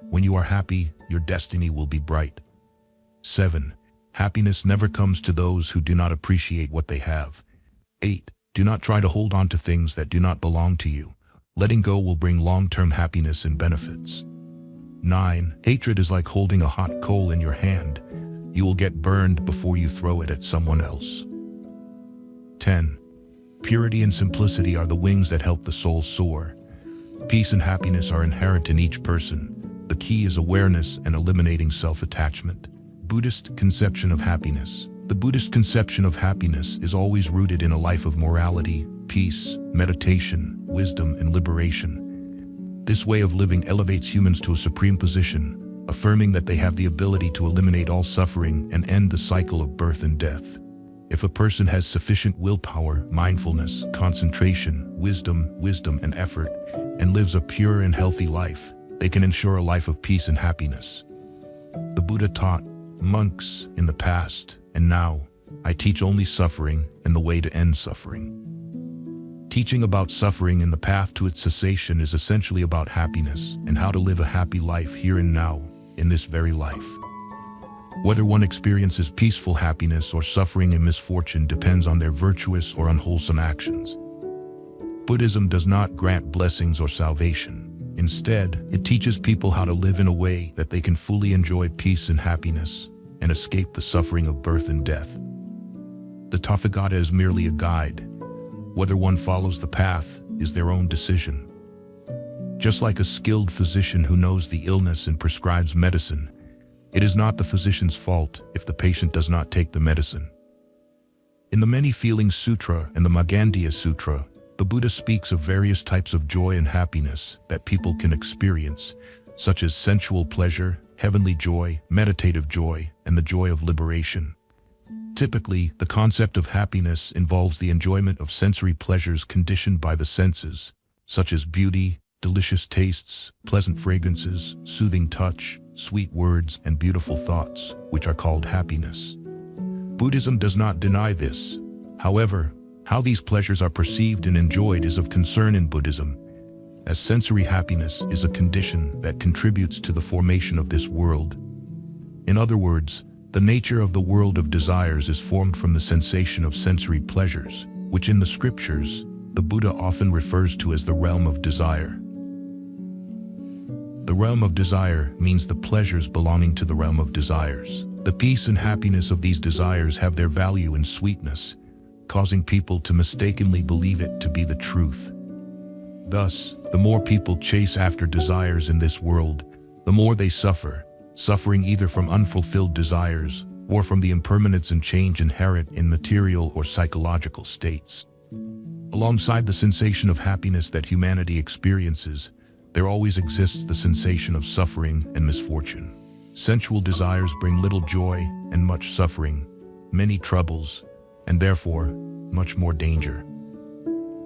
When you are happy, your destiny will be bright. 7. Happiness never comes to those who do not appreciate what they have. 8. Do not try to hold on to things that do not belong to you. Letting go will bring long-term happiness and benefits. 9. Hatred is like holding a hot coal in your hand. You will get burned before you throw it at someone else. 10. Purity and simplicity are the wings that help the soul soar. Peace and happiness are inherent in each person. The key is awareness and eliminating self-attachment. Buddhist conception of happiness. The Buddhist conception of happiness is always rooted in a life of morality, peace, meditation, wisdom, and liberation. This way of living elevates humans to a supreme position, affirming that they have the ability to eliminate all suffering and end the cycle of birth and death. If a person has sufficient willpower, mindfulness, concentration, wisdom, and effort, and lives a pure and healthy life, they can ensure a life of peace and happiness. The Buddha taught, "Monks, in the past and now, I teach only suffering and the way to end suffering." Teaching about suffering and the path to its cessation is essentially about happiness and how to live a happy life here and now, in this very life. Whether one experiences peaceful happiness or suffering and misfortune depends on their virtuous or unwholesome actions. Buddhism does not grant blessings or salvation. Instead, it teaches people how to live in a way that they can fully enjoy peace and happiness and escape the suffering of birth and death. The Tathagata is merely a guide. Whether one follows the path is their own decision. Just like a skilled physician who knows the illness and prescribes medicine, it is not the physician's fault if the patient does not take the medicine. In the Many Feelings Sutra and the Magandiya Sutra, the Buddha speaks of various types of joy and happiness that people can experience, such as sensual pleasure, heavenly joy, meditative joy, and the joy of liberation. Typically, the concept of happiness involves the enjoyment of sensory pleasures conditioned by the senses, such as beauty, delicious tastes, pleasant fragrances, soothing touch, sweet words, and beautiful thoughts, which are called happiness. Buddhism does not deny this. However, how these pleasures are perceived and enjoyed is of concern in Buddhism, as sensory happiness is a condition that contributes to the formation of this world. In other words, the nature of the world of desires is formed from the sensation of sensory pleasures, which in the scriptures, the Buddha often refers to as the realm of desire. The realm of desire means the pleasures belonging to the realm of desires. The peace and happiness of these desires have their value in sweetness, causing people to mistakenly believe it to be the truth. Thus, the more people chase after desires in this world, the more they suffer, suffering either from unfulfilled desires or from the impermanence and change inherent in material or psychological states. Alongside the sensation of happiness that humanity experiences, there always exists the sensation of suffering and misfortune. Sensual desires bring little joy and much suffering, many troubles, and therefore, much more danger.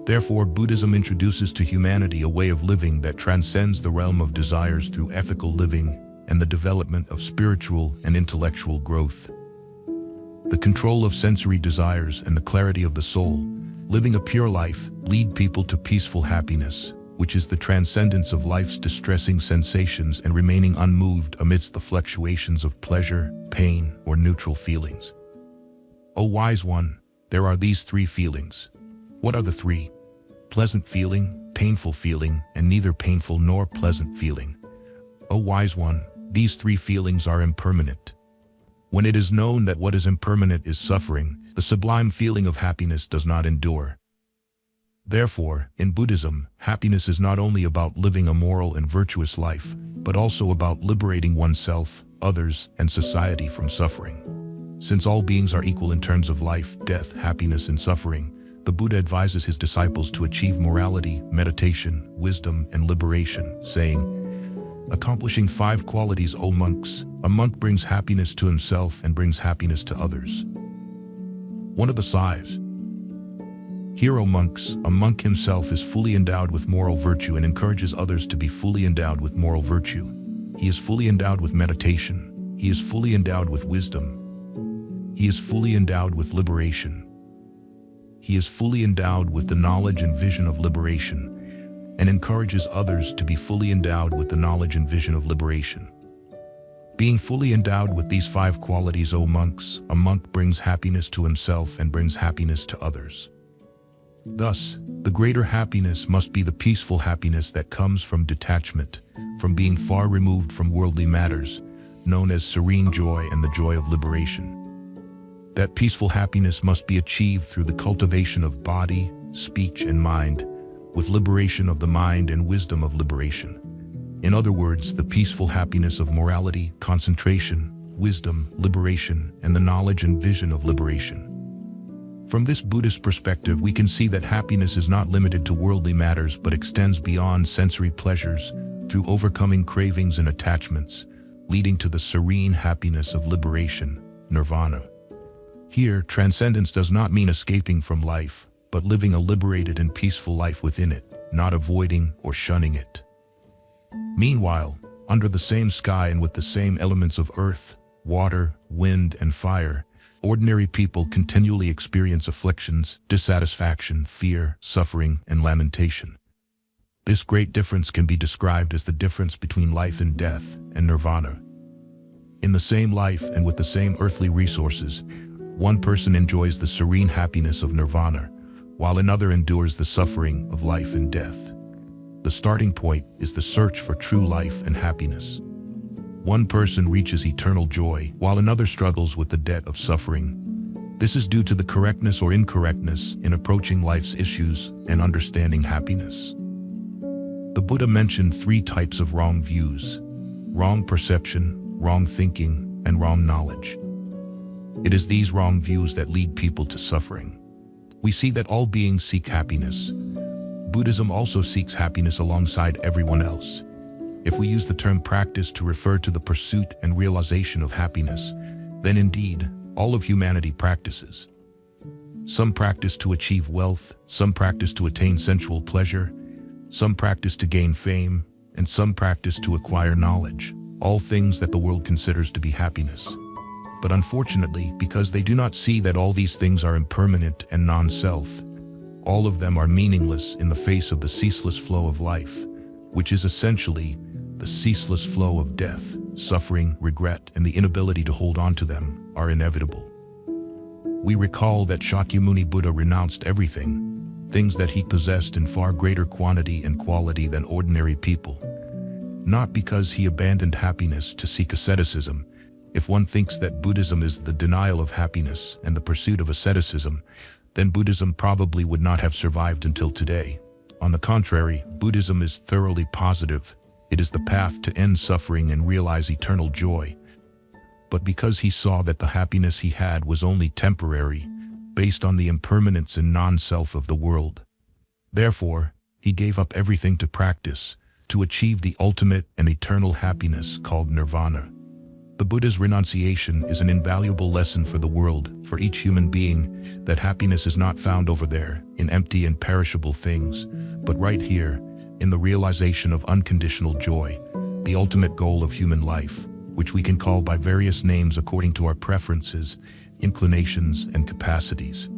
Therefore, Buddhism introduces to humanity a way of living that transcends the realm of desires through ethical living and the development of spiritual and intellectual growth. The control of sensory desires and the clarity of the soul, living a pure life, lead people to peaceful happiness, which is the transcendence of life's distressing sensations and remaining unmoved amidst the fluctuations of pleasure, pain, or neutral feelings. O wise one, there are these three feelings. What are the three? Pleasant feeling, painful feeling, and neither painful nor pleasant feeling. O wise one, these three feelings are impermanent. When it is known that what is impermanent is suffering, the sublime feeling of happiness does not endure. Therefore, in Buddhism, happiness is not only about living a moral and virtuous life, but also about liberating oneself, others, and society from suffering. Since all beings are equal in terms of life, death, happiness, and suffering, the Buddha advises his disciples to achieve morality, meditation, wisdom, and liberation, saying, "Accomplishing 5 qualities, O monks, a monk brings happiness to himself and brings happiness to others." One of the sighs. Here, O monks, a monk himself is fully endowed with moral virtue and encourages others to be fully endowed with moral virtue. He is fully endowed with meditation. He is fully endowed with wisdom. He is fully endowed with liberation. He is fully endowed with the knowledge and vision of liberation, and encourages others to be fully endowed with the knowledge and vision of liberation. Being fully endowed with these 5 qualities, O monks, a monk brings happiness to himself and brings happiness to others. Thus, the greater happiness must be the peaceful happiness that comes from detachment, from being far removed from worldly matters, known as serene joy and the joy of liberation. That peaceful happiness must be achieved through the cultivation of body, speech, and mind, with liberation of the mind and wisdom of liberation. In other words, the peaceful happiness of morality, concentration, wisdom, liberation, and the knowledge and vision of liberation. From this Buddhist perspective, we can see that happiness is not limited to worldly matters but extends beyond sensory pleasures through overcoming cravings and attachments, leading to the serene happiness of liberation, nirvana. Here, transcendence does not mean escaping from life, but living a liberated and peaceful life within it, not avoiding or shunning it. Meanwhile, under the same sky and with the same elements of earth, water, wind, and fire, ordinary people continually experience afflictions, dissatisfaction, fear, suffering, and lamentation. This great difference can be described as the difference between life and death and nirvana. In the same life and with the same earthly resources, one person enjoys the serene happiness of nirvana, while another endures the suffering of life and death. The starting point is the search for true life and happiness. One person reaches eternal joy, while another struggles with the debt of suffering. This is due to the correctness or incorrectness in approaching life's issues and understanding happiness. The Buddha mentioned 3 types of wrong views: wrong perception, wrong thinking, and wrong knowledge. It is these wrong views that lead people to suffering. We see that all beings seek happiness. Buddhism also seeks happiness alongside everyone else. If we use the term practice to refer to the pursuit and realization of happiness, then indeed, all of humanity practices. Some practice to achieve wealth, some practice to attain sensual pleasure, some practice to gain fame, and some practice to acquire knowledge, all things that the world considers to be happiness. But unfortunately, because they do not see that all these things are impermanent and non-self, all of them are meaningless in the face of the ceaseless flow of life, which is essentially the ceaseless flow of death. Suffering, regret, and the inability to hold on to them are inevitable. We recall that Shakyamuni Buddha renounced everything, things that he possessed in far greater quantity and quality than ordinary people. Not because he abandoned happiness to seek asceticism. If one thinks that Buddhism is the denial of happiness and the pursuit of asceticism, then Buddhism probably would not have survived until today. On the contrary, Buddhism is thoroughly positive. It is the path to end suffering and realize eternal joy. But because he saw that the happiness he had was only temporary, based on the impermanence and non-self of the world, therefore, he gave up everything to practice, to achieve the ultimate and eternal happiness called nirvana. The Buddha's renunciation is an invaluable lesson for the world, for each human being, that happiness is not found over there, in empty and perishable things, but right here, in the realization of unconditional joy, the ultimate goal of human life, which we can call by various names according to our preferences, inclinations, and capacities.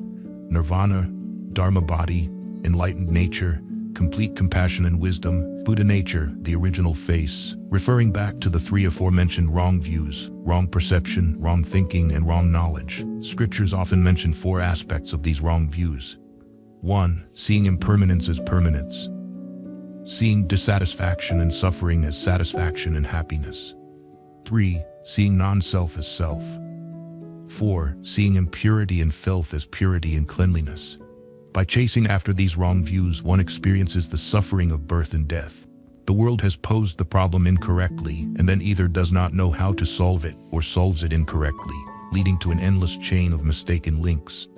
Nirvana, Dharma body, enlightened nature, complete compassion and wisdom, Buddha nature, the original face, referring back to the three aforementioned wrong views, wrong perception, wrong thinking, and wrong knowledge. Scriptures often mention four aspects of these wrong views. 1. Seeing impermanence as permanence. Seeing dissatisfaction and suffering as satisfaction and happiness. 3. Seeing non-self as self. 4. Seeing impurity and filth as purity and cleanliness. By chasing after these wrong views, one experiences the suffering of birth and death. The world has posed the problem incorrectly and then either does not know how to solve it or solves it incorrectly, leading to an endless chain of mistaken links.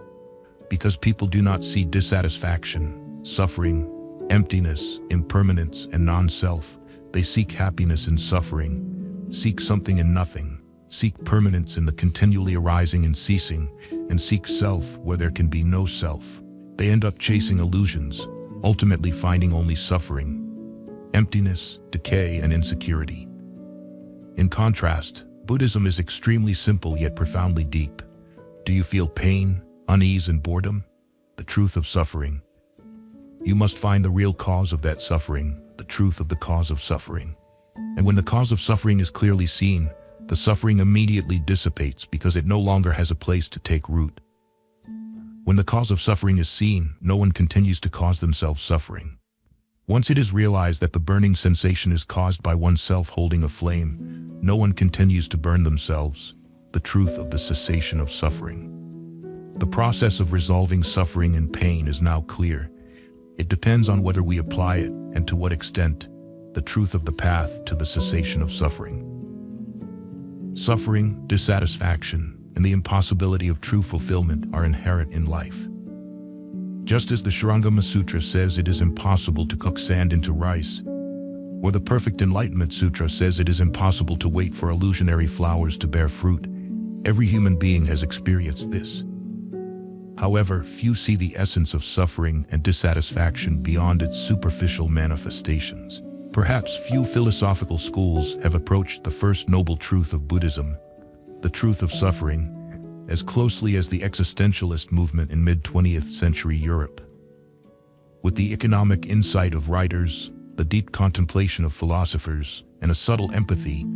Because people do not see dissatisfaction, suffering, emptiness, impermanence, and non-self, they seek happiness in suffering, seek something in nothing, seek permanence in the continually arising and ceasing, and seek self where there can be no self. They end up chasing illusions, ultimately finding only suffering, emptiness, decay, and insecurity. In contrast, Buddhism is extremely simple yet profoundly deep. Do you feel pain, unease, and boredom? The truth of suffering. You must find the real cause of that suffering, the truth of the cause of suffering. And when the cause of suffering is clearly seen, the suffering immediately dissipates because it no longer has a place to take root. When the cause of suffering is seen, no one continues to cause themselves suffering. Once it is realized that the burning sensation is caused by oneself holding a flame, no one continues to burn themselves. The truth of the cessation of suffering. The process of resolving suffering and pain is now clear. It depends on whether we apply it and to what extent. The truth of the path to the cessation of suffering. Suffering, dissatisfaction, and the impossibility of true fulfillment are inherent in life. Just as the Shurangama Sutra says it is impossible to cook sand into rice, or the Perfect Enlightenment Sutra says it is impossible to wait for illusionary flowers to bear fruit, every human being has experienced this. However, few see the essence of suffering and dissatisfaction beyond its superficial manifestations. Perhaps few philosophical schools have approached the first noble truth of Buddhism, the truth of suffering, as closely as the existentialist movement in mid-20th century Europe. With the economic insight of writers, the deep contemplation of philosophers, and a subtle empathy,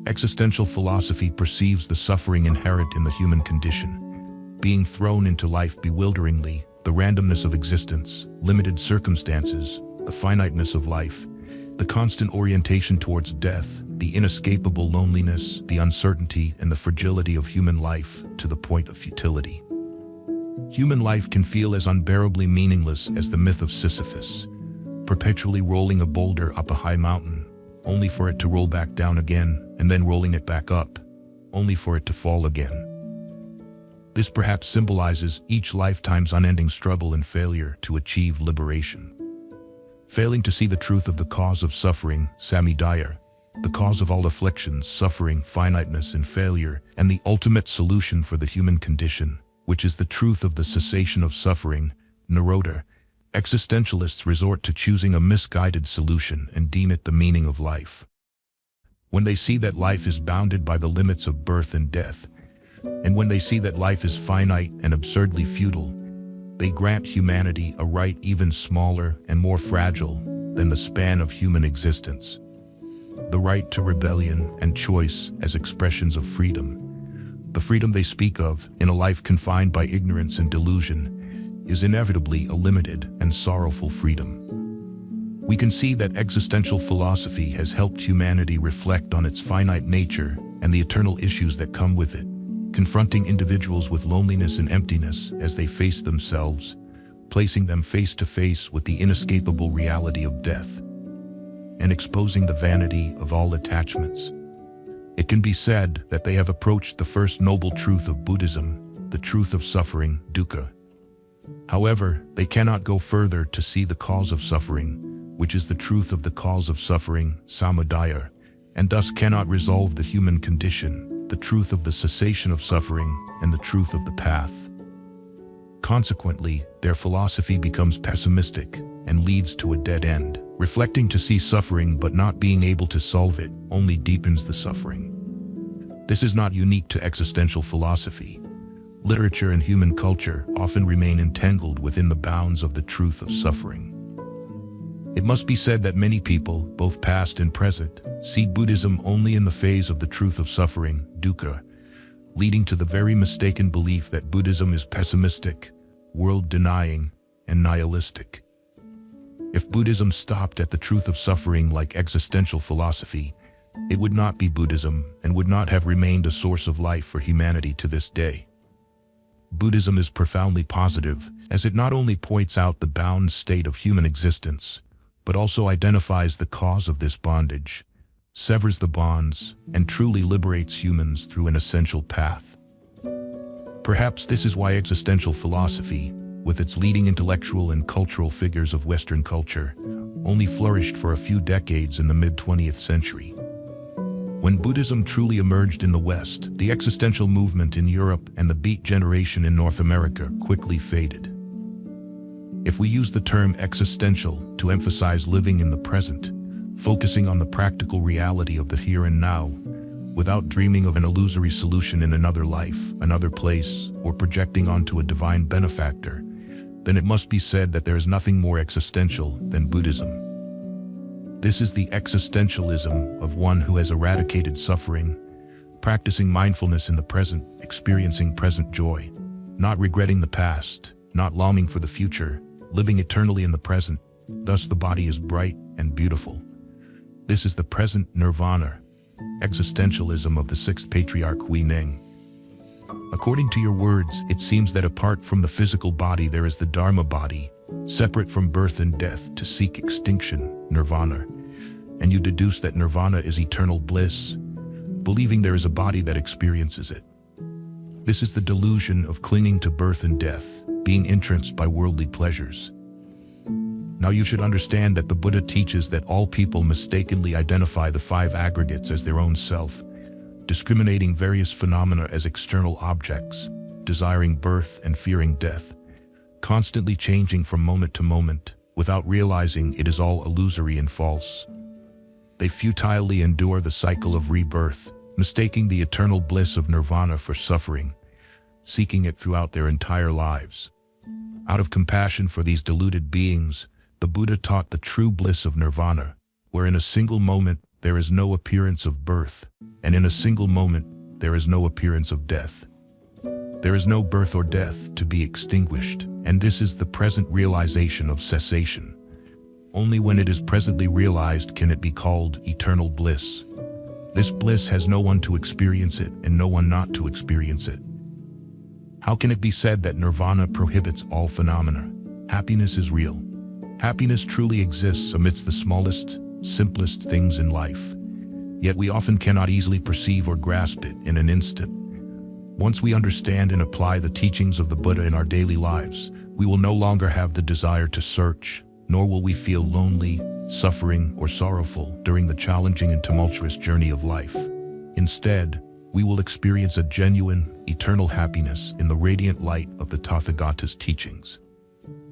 existential philosophy perceives the suffering inherent in the human condition, being thrown into life bewilderingly, the randomness of existence, limited circumstances, the finiteness of life, the constant orientation towards death, the inescapable loneliness, the uncertainty, and the fragility of human life to the point of futility. Human life can feel as unbearably meaningless as the myth of Sisyphus, perpetually rolling a boulder up a high mountain, only for it to roll back down again, and then rolling it back up, only for it to fall again. This perhaps symbolizes each lifetime's unending struggle and failure to achieve liberation. Failing to see the truth of the cause of suffering, samudaya, the cause of all afflictions, suffering, finiteness, and failure, and the ultimate solution for the human condition, which is the truth of the cessation of suffering, nirodha, existentialists resort to choosing a misguided solution and deem it the meaning of life. When they see that life is bounded by the limits of birth and death, and when they see that life is finite and absurdly futile, they grant humanity a right even smaller and more fragile than the span of human existence. The right to rebellion and choice as expressions of freedom. The freedom they speak of, in a life confined by ignorance and delusion, is inevitably a limited and sorrowful freedom. We can see that existential philosophy has helped humanity reflect on its finite nature and the eternal issues that come with it, confronting individuals with loneliness and emptiness as they face themselves, placing them face to face with the inescapable reality of death, and exposing the vanity of all attachments. It can be said that they have approached the first noble truth of Buddhism, the truth of suffering, dukkha. However, they cannot go further to see the cause of suffering, which is the truth of the cause of suffering, samudaya, and thus cannot resolve the human condition, the truth of the cessation of suffering, and the truth of the path. Consequently, their philosophy becomes pessimistic and leads to a dead end. Reflecting to see suffering but not being able to solve it only deepens the suffering. This is not unique to existential philosophy. Literature and human culture often remain entangled within the bounds of the truth of suffering. It must be said that many people, both past and present, see Buddhism only in the phase of the truth of suffering, dukkha, leading to the very mistaken belief that Buddhism is pessimistic, world-denying, and nihilistic. If Buddhism stopped at the truth of suffering like existential philosophy, it would not be Buddhism and would not have remained a source of life for humanity to this day. Buddhism is profoundly positive, as it not only points out the bound state of human existence, but also identifies the cause of this bondage, severs the bonds, and truly liberates humans through an essential path. Perhaps this is why existential philosophy, with its leading intellectual and cultural figures of Western culture, only flourished for a few decades in the mid-20th century. When Buddhism truly emerged in the West, the existential movement in Europe and the Beat generation in North America quickly faded. If we use the term existential to emphasize living in the present, focusing on the practical reality of the here and now, without dreaming of an illusory solution in another life, another place, or projecting onto a divine benefactor, then it must be said that there is nothing more existential than Buddhism. This is the existentialism of one who has eradicated suffering, practicing mindfulness in the present, experiencing present joy, not regretting the past, not longing for the future, living eternally in the present. Thus the body is bright and beautiful. This is the present nirvana, existentialism of the sixth patriarch Hui Ning. According to your words, it seems that apart from the physical body there is the Dharma body, separate from birth and death to seek extinction, nirvana. And you deduce that nirvana is eternal bliss, believing there is a body that experiences it. This is the delusion of clinging to birth and death, being entranced by worldly pleasures. Now you should understand that the Buddha teaches that all people mistakenly identify the five aggregates as their own self, discriminating various phenomena as external objects, desiring birth and fearing death, constantly changing from moment to moment, without realizing it is all illusory and false. They futilely endure the cycle of rebirth, mistaking the eternal bliss of nirvana for suffering, seeking it throughout their entire lives. Out of compassion for these deluded beings, the Buddha taught the true bliss of nirvana, where in a single moment there is no appearance of birth, and in a single moment there is no appearance of death. There is no birth or death to be extinguished, and this is the present realization of cessation. Only when it is presently realized can it be called eternal bliss. This bliss has no one to experience it and no one not to experience it. How can it be said that nirvana prohibits all phenomena? Happiness is real. Happiness truly exists amidst the smallest, simplest things in life. Yet we often cannot easily perceive or grasp it in an instant. Once we understand and apply the teachings of the Buddha in our daily lives, we will no longer have the desire to search, nor will we feel lonely, suffering, or sorrowful during the challenging and tumultuous journey of life. Instead, we will experience a genuine, eternal happiness in the radiant light of the Tathagata's teachings.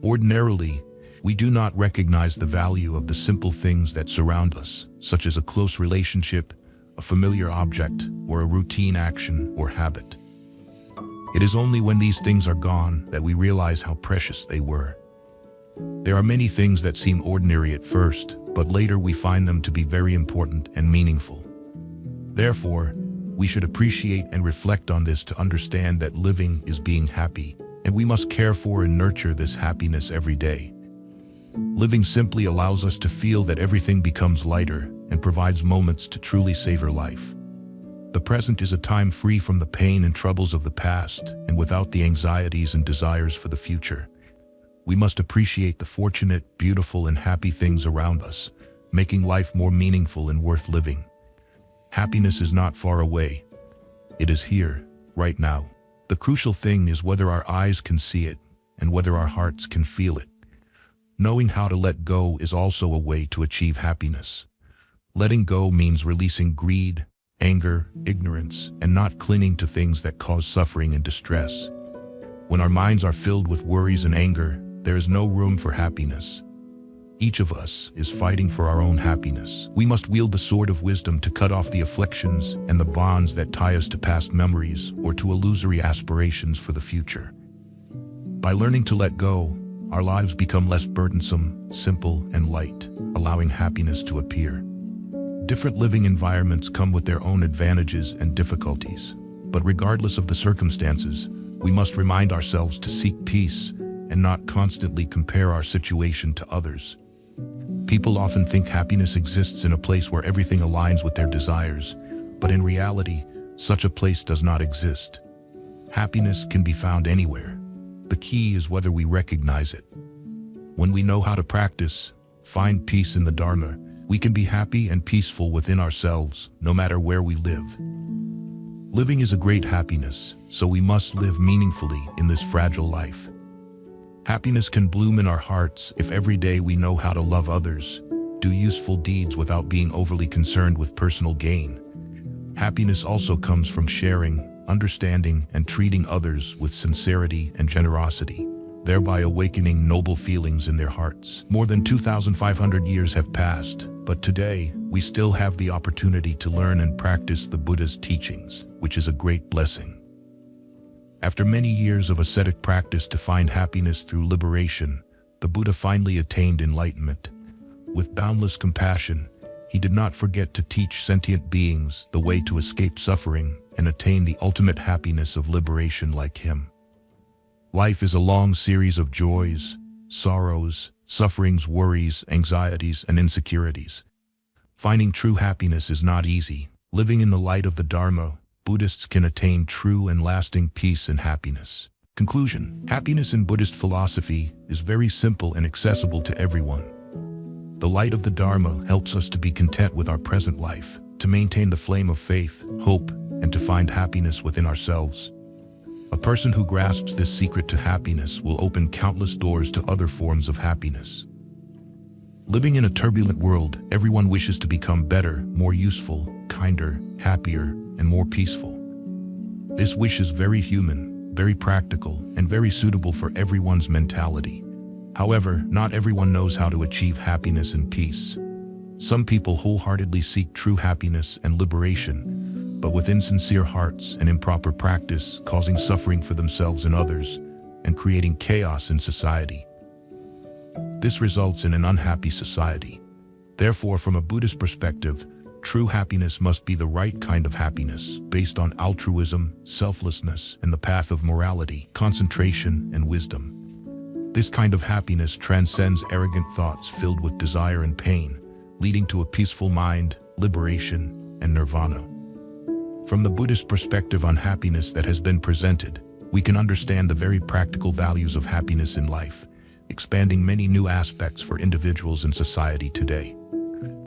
Ordinarily, we do not recognize the value of the simple things that surround us, such as a close relationship, a familiar object, or a routine action or habit. It is only when these things are gone that we realize how precious they were. There are many things that seem ordinary at first, but later we find them to be very important and meaningful. Therefore, we should appreciate and reflect on this to understand that living is being happy, and we must care for and nurture this happiness every day. Living simply allows us to feel that everything becomes lighter and provides moments to truly savor life. The present is a time free from the pain and troubles of the past and without the anxieties and desires for the future. We must appreciate the fortunate, beautiful, and happy things around us, making life more meaningful and worth living. Happiness is not far away. It is here, right now. The crucial thing is whether our eyes can see it and whether our hearts can feel it. Knowing how to let go is also a way to achieve happiness. Letting go means releasing greed, anger, ignorance, and not clinging to things that cause suffering and distress. When our minds are filled with worries and anger, there is no room for happiness. Each of us is fighting for our own happiness. We must wield the sword of wisdom to cut off the afflictions and the bonds that tie us to past memories or to illusory aspirations for the future. By learning to let go, our lives become less burdensome, simple, and light, allowing happiness to appear. Different living environments come with their own advantages and difficulties, but regardless of the circumstances, we must remind ourselves to seek peace and not constantly compare our situation to others. People often think happiness exists in a place where everything aligns with their desires, but in reality, such a place does not exist. Happiness can be found anywhere. The key is whether we recognize it. When we know how to practice, find peace in the Dharma, we can be happy and peaceful within ourselves, no matter where we live. Living is a great happiness, so we must live meaningfully in this fragile life. Happiness can bloom in our hearts if every day we know how to love others, do useful deeds without being overly concerned with personal gain. Happiness also comes from sharing, understanding, and treating others with sincerity and generosity, thereby awakening noble feelings in their hearts. More than 2,500 years have passed, but today we still have the opportunity to learn and practice the Buddha's teachings, which is a great blessing. After many years of ascetic practice to find happiness through liberation, the Buddha finally attained enlightenment. With boundless compassion, he did not forget to teach sentient beings the way to escape suffering and attain the ultimate happiness of liberation like him. Life is a long series of joys, sorrows, sufferings, worries, anxieties, and insecurities. Finding true happiness is not easy. Living in the light of the Dharma, Buddhists can attain true and lasting peace and happiness. Conclusion: happiness in Buddhist philosophy is very simple and accessible to everyone. The light of the Dharma helps us to be content with our present life, to maintain the flame of faith, hope, and to find happiness within ourselves. A person who grasps this secret to happiness will open countless doors to other forms of happiness. Living in a turbulent world, everyone wishes to become better, more useful, kinder, happier, and more peaceful. This wish is very human, very practical, and very suitable for everyone's mentality. However, not everyone knows how to achieve happiness and peace. Some people wholeheartedly seek true happiness and liberation, but with insincere hearts and improper practice, causing suffering for themselves and others, and creating chaos in society. This results in an unhappy society. Therefore, from a Buddhist perspective, true happiness must be the right kind of happiness, based on altruism, selflessness, and the path of morality, concentration, and wisdom. This kind of happiness transcends arrogant thoughts filled with desire and pain, leading to a peaceful mind, liberation, and nirvana. From the Buddhist perspective on happiness that has been presented, we can understand the very practical values of happiness in life, expanding many new aspects for individuals and society today.